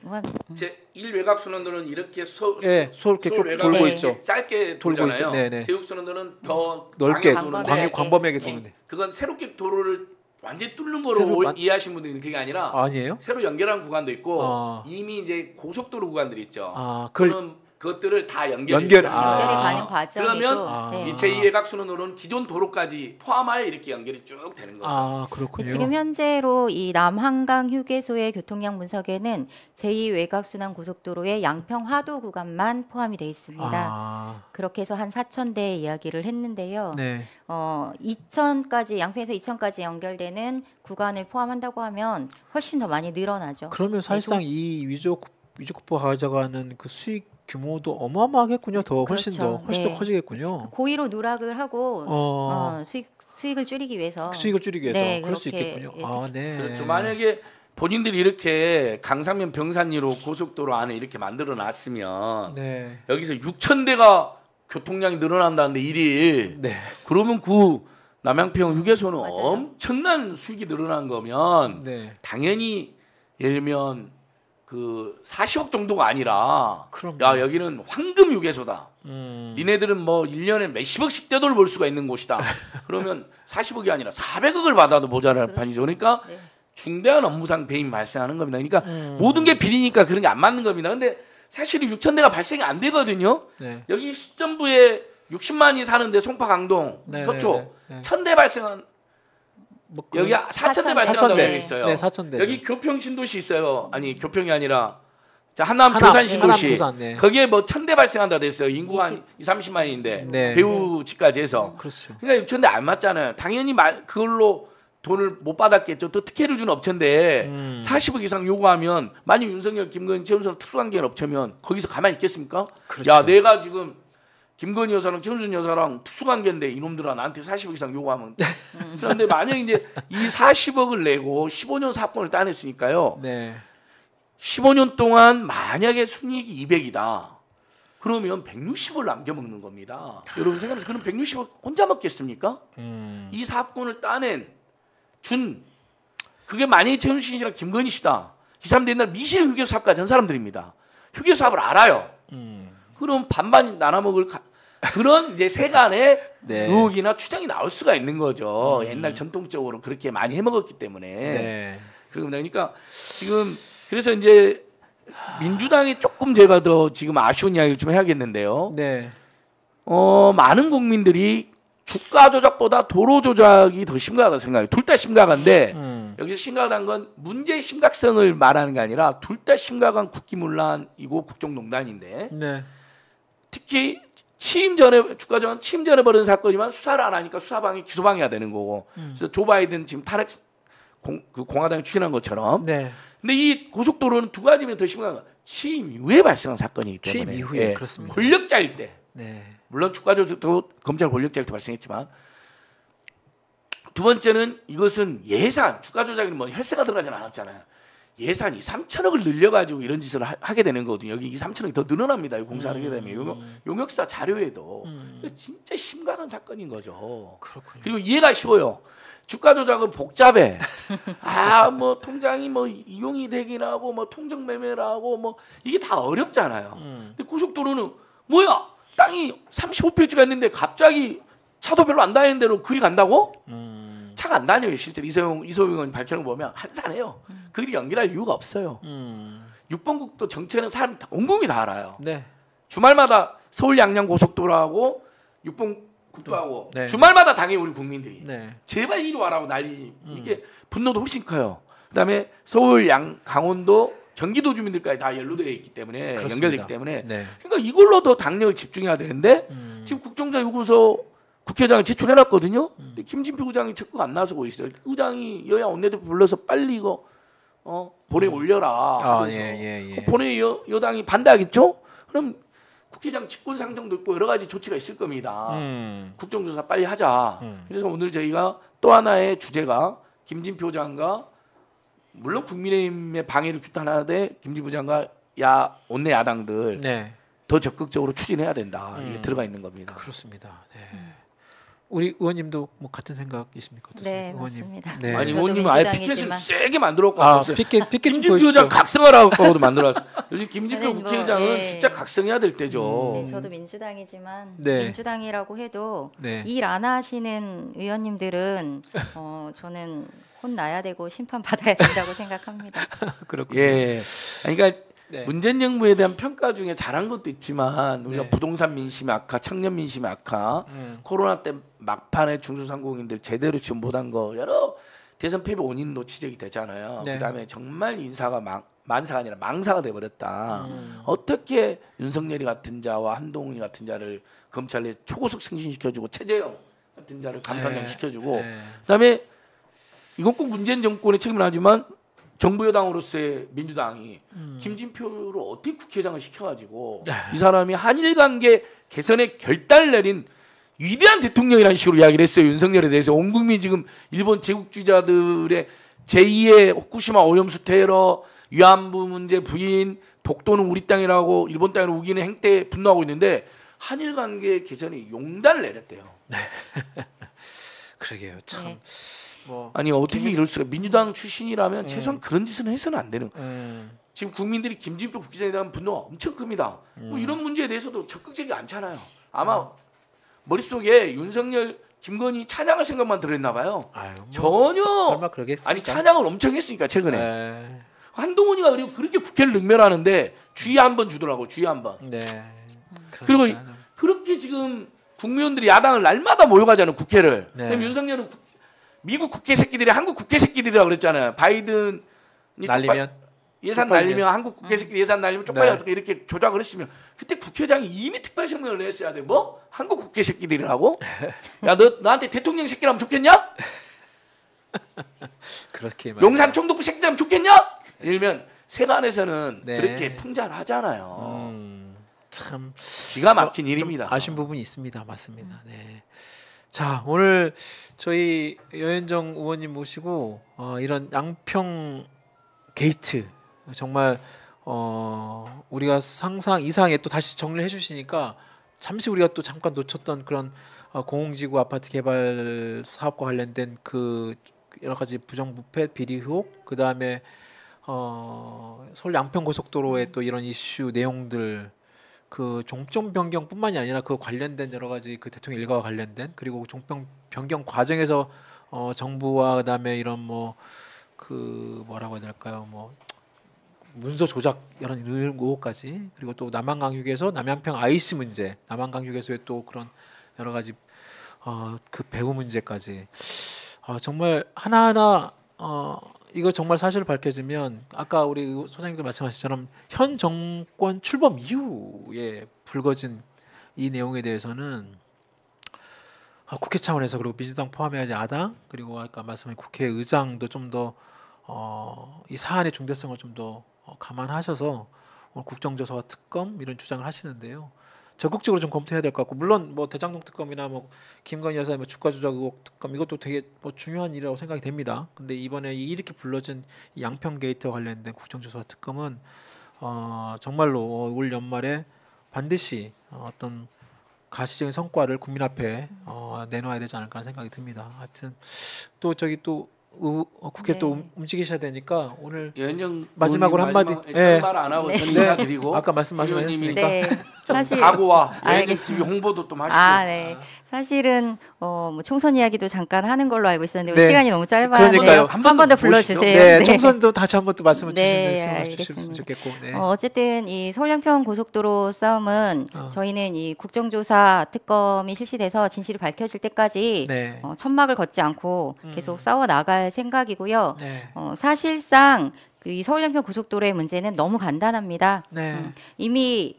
제 1 외곽 순환도는 이렇게 네, 이렇게 쭉 외곽 돌고 네. 있죠. 짧게 돌고 돌잖아요. 있죠. 네네. 제육 순환도는 더 넓게 광범위하게. 광범위하게 도는데. 그건 새롭게 도로를 완전히 뚫는 새로 거로 이해하시는 분들이 그게 아니라 아니에요? 새로 연결한 구간도 있고 아. 이미 이제 고속도로 구간들이 있죠. 아, 그거는 그것들을 다 연결, 연결이 아. 가는 과정이고 그러면 네. 이 제2외곽순환도로는 기존 도로까지 포함하여 이렇게 연결이 쭉 되는 거죠. 아, 그렇군요. 지금 현재로 이 남한강 휴게소의 교통량 분석에는 제2외곽순환 고속도로의 양평 화도 구간만 포함이 돼 있습니다. 아, 그렇게 해서 한 4,000대 이야기를 했는데요. 네. 2천까지 양평에서 2천까지 연결되는 구간을 포함한다고 하면 훨씬 더 많이 늘어나죠. 그러면 사실상 네, 이 위조급부 가져가는 그 수익 규모도 어마어마하겠군요. 더 훨씬 그렇죠. 훨씬 네. 더 커지겠군요. 고의로 누락을 하고 어, 수익을 줄이기 위해서 수익을 줄이기 위해서 네, 그럴 수 그렇게, 있겠군요. 예, 아, 네. 그렇죠. 만약에 본인들이 이렇게 강상면 병산리로 고속도로 안에 이렇게 만들어 놨으면 네. 여기서 6,000대가 교통량이 늘어난다는데 1일 네. 그러면 그 남양평 휴게소는 맞아요. 엄청난 수익이 늘어난 거면 네. 당연히 예를 들면 그 40억 정도가 아니라 그럼요. 야 여기는 황금 휴게소다. 음. 니네들은 뭐 1년에 몇십억씩 떼돈 벌 수가 있는 곳이다. 그러면 40억이 아니라 400억을 받아도 모자랄 판이죠. 그러니까 네. 중대한 업무상 배임 발생하는 겁니다. 그러니까 모든 게 비리니까 그런 게 안 맞는 겁니다. 근데 사실 6,000대가 발생이 안 되거든요. 네. 여기 시점부에 60만이 사는데 송파 강동 네, 서초 네, 네. 1,000대 발생한 뭐 여기 4,000대 발생한다고 4,000대. 되어 있어요. 네, 4,000대. 여기 교평 신도시 있어요. 아니 교평이 아니라 자, 하남 하남, 교산 신도시. 하남 교산, 네. 거기에 뭐 1,000대 발생한다 됐어요. 인구가 한 30만인데 네. 배우지까지 해서. 그렇죠. 그러니까 6,000대 안 맞잖아요. 당연히 그걸로 돈을 못 받았겠죠. 또 특혜를 준 업체인데 40억 이상 요구하면 만약 윤석열, 김건희, 최은순 특수관계인 업체면 거기서 가만히 있겠습니까? 그렇죠. 야 내가 지금 김건희 여사랑 최은순 여사랑 특수관계인데 이놈들아 나한테 40억 이상 요구하면 그런데 만약 이제 이 40억을 내고 15년 사건을 따냈으니까요. 네. 15년 동안 만약에 순이익이 200이다. 그러면 160을 남겨 먹는 겁니다. 여러분 생각해보세요. 그럼 160을 혼자 먹겠습니까? 이 사건을 따낸 그게 만약에 최은순 씨랑 김건희 씨다. 이 사람들 옛날 미실 휴게소 사업까지 한 사람들입니다. 휴게소 사업을 알아요. 그럼 반반 나눠 먹을 그런 이제 세간의 네. 의혹이나 추정이 나올 수가 있는 거죠. 옛날 전통적으로 그렇게 많이 해먹었기 때문에. 네. 그러니까 지금 그래서 이제 민주당이 조금 제가 더 지금 아쉬운 이야기를 좀 해야겠는데요. 네. 많은 국민들이 주가 조작보다 도로 조작이 더 심각하다 생각해요. 둘 다 심각한데 여기서 심각한 건 문제의 심각성을 말하는 게 아니라 둘 다 심각한 국기문란이고 국정농단인데 네. 특히 취임 전에 주가 조작 취임 전에 벌어진 사건이지만 수사를 안 하니까 수사방이 기소방해야 되는 거고. 그래서 조 바이든 지금 탈핵 공화당이 추진한 것처럼. 네. 근데 이 고속도로는 두 가지면 더 심각한 건 취임 이후에 발생한 사건이기 때문에. 취임 이후에 그렇습니다. 권력자일 때. 네. 물론 주가 조작도 검찰 권력자일 때 발생했지만 두 번째는 이것은 예산 주가 조작에는 뭐 혈세가 들어가지는 않았잖아요. 예산이 3천억을 늘려가지고 이런 짓을 하게 되는 거거든요. 여기 3천억이 더 늘어납니다. 이 공사하게 되면 용역사 자료에도 진짜 심각한 사건인 거죠. 그렇군요. 그리고 이해가 쉬워요. 주가 조작은 복잡해. 뭐 통장이 뭐 이용이 되긴 하고 뭐 통정 매매를 하고 뭐 이게 다 어렵잖아요. 근데 고속도로는 뭐야? 땅이 35필지가 있는데 갑자기 차도 별로 안 다니는 대로 그리 간다고? 차가 안 다녀요. 실제로 이소영 의원이 밝혀놓은 거 보면 한산해요. 그리 연결할 이유가 없어요. 6번 국도 정체는 사람 온 국민이 다 알아요. 네. 주말마다 서울 양양 고속도로하고 6번 국도하고 네. 주말마다 당해 우리 국민들이 네. 제발 이리 와라고 난리. 이게 분노도 훨씬 커요. 그다음에 서울 강원도 경기도 주민들까지 다 연루되어 있기 때문에 그렇습니다. 연결되기 때문에 네. 그러니까 이걸로 더 당력을 집중해야 되는데 지금 국정자 요구서 국회의장이 제출해놨거든요. 근데 김진표 의장이 적극 안 나서고 있어요. 의장이 여야 원내대표 불러서 빨리 이거 본회의 올려라. 그래서 예. 본회의 여당이 반대하겠죠? 그럼 국회의장 직권상정도 있고 여러 가지 조치가 있을 겁니다. 국정조사 빨리 하자. 그래서 오늘 저희가 또 하나의 주제가 김진표 장과 물론 국민의힘의 방해를 규탄하되 김진표 장과 원내 야당들 네. 더 적극적으로 추진해야 된다. 이게 들어가 있는 겁니다. 그렇습니다. 네. 우리 의원님도 뭐 같은 생각이십니까? 어떠세요? 네, 의원님. 맞습니다. 네. 아니 저도 의원님은 아예 민주당이지만. 피켓을 세게 만들었고 피켓 좀 김진표 보여주시죠. 의장 각성하라고도 만들었어요. 요즘 김진표 저는 뭐, 국회의장은 네. 진짜 각성해야 될 때죠. 네, 저도 민주당이지만 네. 민주당이라고 해도 네. 일 안 하시는 의원님들은 저는 혼나야 되고 심판 받아야 된다고 생각합니다. 그렇군요. 예, 그러니까 네. 문재인 정부에 대한 평가 중에 잘한 것도 있지만 우리가 네. 부동산 민심 악화, 청년 민심 악화, 코로나 때 막판에 중소상공인들 제대로 지원 못한 거 여러 대선 패배 원인도 지적이 되잖아요. 네. 그다음에 정말 인사가 만사가 아니라 망사가 돼버렸다. 어떻게 윤석열이 같은 자와 한동훈이 같은 자를 검찰에 초고속 승진시켜주고 최재형 같은 자를 감선영 시켜주고 그다음에 이건 꼭 문재인 정권의 책임을 하지만 정부 여당으로서의 민주당이 김진표를 어떻게 국회의장을 시켜가지고 이 사람이 한일 관계 개선의 결단을 내린 위대한 대통령이라는 식으로 이야기를 했어요. 윤석열에 대해서 온 국민이 지금 일본 제국주의자들의 제2의 후쿠시마 오염수 테러, 위안부 문제 부인, 독도는 우리 땅이라고 일본 땅으로 우기는 행태에 분노하고 있는데 한일 관계 개선에 용단을 내렸대요. 그러게요. 참. 네. 뭐 아니 어떻게 이럴 수가? 민주당 출신이라면 최소한 그런 짓은 해서는 안 되는. 지금 국민들이 김진표 국회의장에 대한 분노가 엄청 큽니다. 뭐 이런 문제에 대해서도 적극적이지 않잖아요. 아마 머릿속에 윤석열, 김건희 찬양할 생각만 들어있나 봐요. 아유, 뭐 전혀. 설마 그러겠습니까? 아니 찬양을 엄청 했으니까 최근에. 한동훈이가 그리고 그렇게 국회를 능멸하는데 주의 한번 주더라고. 주의 한번. 네. 그리고 그러니까요. 그렇게 지금 국무위원들이 야당을 날마다 모여가잖아요. 국회를. 네. 그럼 윤석열은 미국 국회 새끼들이 한국 국회 새끼들이라고 그랬잖아요. 바이든이 날리면 예산 쪽팔리게. 날리면 한국 국회 새끼 예산 날리면 쪽팔려 네. 이렇게 조작을 했으면 그때 국회의장이 이미 특별声明을 냈어야 돼. 뭐? 한국 국회 새끼들이라고? 야, 너 나한테 대통령 새끼라면 좋겠냐? 그렇게 용산 총독부 새끼라면 좋겠냐? 이러면 세간에서는 네. 그렇게 풍자를 하잖아요. 참 기가 막힌 좀 일입니다. 아쉬운 부분이 있습니다. 맞습니다. 네. 자, 오늘 저희 여현정 의원님 모시고 이런 양평 게이트 정말 우리가 상상 이상의 또 다시 정리해 주시니까 잠시 우리가 또 잠깐 놓쳤던 그런 공공지구 아파트 개발 사업과 관련된 그 여러 가지 부정부패 비리 의혹, 그 다음에 서울 양평 고속도로의 또 이런 이슈 내용들, 그 종점 변경뿐만이 아니라 그 관련된 여러 가지 그 대통령 일가와 관련된, 그리고 종점 변경 과정에서 정부와 그다음에 이런 뭐 그 뭐라고 해야 될까요, 뭐 문서 조작 이런 의혹까지, 그리고 또 남한강휴게소 남양평 IC 문제, 남한강휴게소의 또 그런 여러 가지 그 배후 문제까지 정말 하나하나 이거 정말 사실을 밝혀지면 아까 우리 소장님도 말씀하신 현 정권 출범 이후에 불거진 이 내용에 대해서는 국회 차원에서, 그리고 민주당 포함해야 야당, 그리고 아까 말씀하신 국회의장도 좀 더 이 사안의 중대성을 좀 더 감안하셔서 국정조사와 특검 이런 주장을 하시는데요. 적극적으로 좀 검토해야 될 것 같고, 물론 뭐 대장동 특검이나 뭐 김건희 여사의 뭐 주가 조작 의혹 특검 이것도 되게 뭐 중요한 일이라고 생각이 됩니다. 근데 이번에 이렇게 불러진 이 양평 게이트와 관련된 국정조사 특검은 정말로 올 연말에 반드시 어떤 가시적인 성과를 국민 앞에 내놓아야 되지 않을까 하는 생각이 듭니다. 하여튼 또 저기 또 국회 네. 또 움직이셔야 되니까 오늘 여현정 마지막으로 한마디. 말안 하고 네. 전 인사드리고 아까 말씀하셨으니까 네, 사실 각오와 여현정 알겠습니다. TV 홍보도 좀 하시고. 네. 사실은 뭐 총선 이야기도 잠깐 하는 걸로 알고 있었는데 네. 시간이 너무 짧아요. 그러니까요. 한 번 더 불러주세요. 네, 총선도 다시 한번 또 말씀을 네, 주시면 알겠습니다. 좋겠고. 네. 어쨌든 이 서울 양평 고속도로 싸움은 저희는 이 국정조사 특검이 실시돼서 진실이 밝혀질 때까지 네. 천막을 걷지 않고 계속 싸워 나갈 생각이고요. 네. 사실상 이 서울 양평 고속도로의 문제는 너무 간단합니다. 네. 이미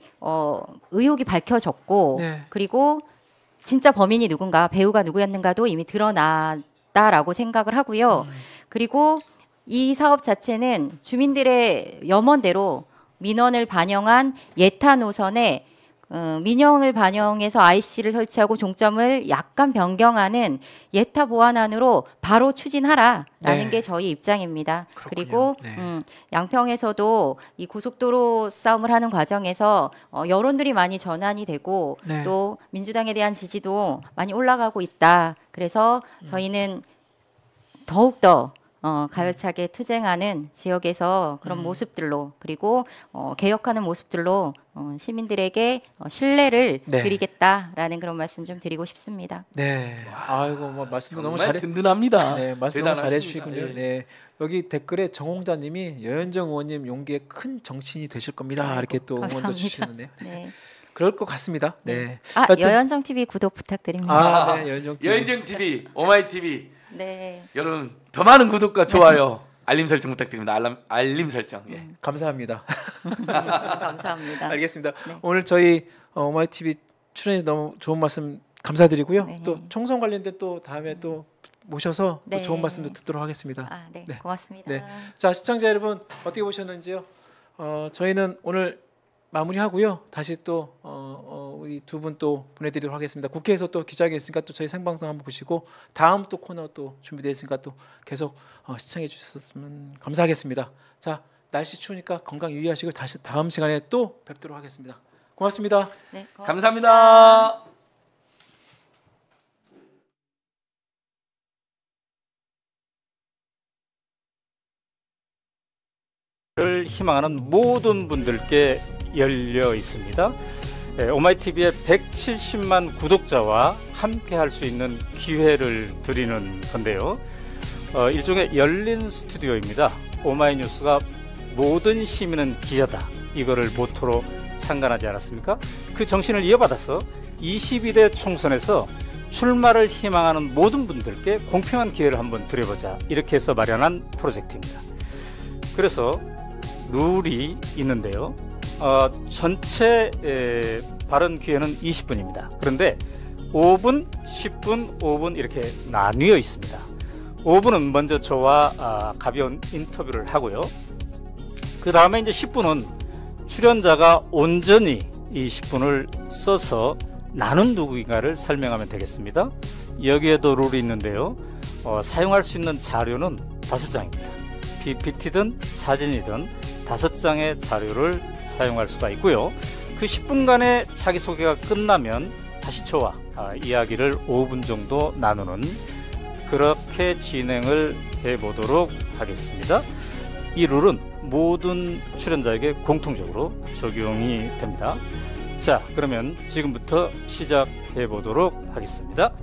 의혹이 밝혀졌고 네. 그리고 진짜 범인이 누군가, 배우가 누구였는가도 이미 드러났다라고 생각을 하고요. 그리고 이 사업 자체는 주민들의 염원대로 민원을 반영한 예타 노선에 민영을 반영해서 IC를 설치하고 종점을 약간 변경하는 예타 보완안으로 바로 추진하라라는 네. 게 저희 입장입니다. 그렇군요. 그리고 네. 양평에서도 이 고속도로 싸움을 하는 과정에서 여론들이 많이 전환이 되고 네. 또 민주당에 대한 지지도 많이 올라가고 있다. 그래서 저희는 더욱더 가열차게 투쟁하는 지역에서 그런 모습들로 그리고 개혁하는 모습들로 시민들에게 신뢰를 네. 드리겠다라는 그런 말씀 좀 드리고 싶습니다. 네. 아이고 뭐 말씀도 너무 정말 잘해. 든든합니다. 네, 말씀 너무 대단하십니다. 잘해주시군요. 예. 네, 여기 댓글에 정홍자님이 여현정 의원님 용기에 큰 정치인이 되실 겁니다. 이렇게 또 응원도 감사합니다. 주시는데요. 네. 그럴 것 같습니다. 네. 여현정 TV 구독 부탁드립니다. 네, 여현정 TV. 여인정 TV, 오마이 TV. 네. 여러분 더 많은 구독과 좋아요, 알림 설정 부탁드립니다. 알림 설정. 예. 감사합니다. 감사합니다. 알겠습니다. 네. 오늘 저희 오마이 TV 출연해 너무 좋은 말씀 감사드리고요. 네. 또 총선 관련된 또 다음에 또 모셔서 또 네. 좋은 말씀도 듣도록 하겠습니다. 네. 네. 고맙습니다. 네. 자, 시청자 여러분 어떻게 보셨는지요? 저희는 오늘 마무리하고요. 다시 또 우리 두 분 또 보내드리도록 하겠습니다. 국회에서 또 기자회견 있으니까 또 저희 생방송 한번 보시고 다음 또 코너 또 준비되어 있으니까 또 계속 시청해 주셨으면 감사하겠습니다. 자, 날씨 추우니까 건강 유의하시고 다시 다음 시간에 또 뵙도록 하겠습니다. 고맙습니다. 네, 감사합니다. 를 희망하는 모든 분들께 열려 있습니다. 오마이TV의 170만 구독자와 함께 할 수 있는 기회를 드리는 건데요. 일종의 열린 스튜디오입니다. 오마이뉴스가 모든 시민은 기자다, 이거를 모토로 창간하지 않았습니까? 그 정신을 이어받아서 22대 총선에서 출마를 희망하는 모든 분들께 공평한 기회를 한번 드려보자, 이렇게 해서 마련한 프로젝트입니다. 그래서 룰이 있는데요. 전체 발언 기회는 20분입니다. 그런데 5분, 10분, 5분 이렇게 나뉘어 있습니다. 5분은 먼저 저와 가벼운 인터뷰를 하고요. 그 다음에 이제 10분은 출연자가 온전히 이 10분을 써서 나는 누구인가를 설명하면 되겠습니다. 여기에도 룰이 있는데요. 사용할 수 있는 자료는 5장입니다. PPT든 사진이든 5장의 자료를 사용할 수가 있고요. 그 10분간의 자기소개가 끝나면 다시 저와 이야기를 5분 정도 나누는, 그렇게 진행을 해보도록 하겠습니다. 이 룰은 모든 출연자에게 공통적으로 적용이 됩니다. 자, 그러면 지금부터 시작해 보도록 하겠습니다.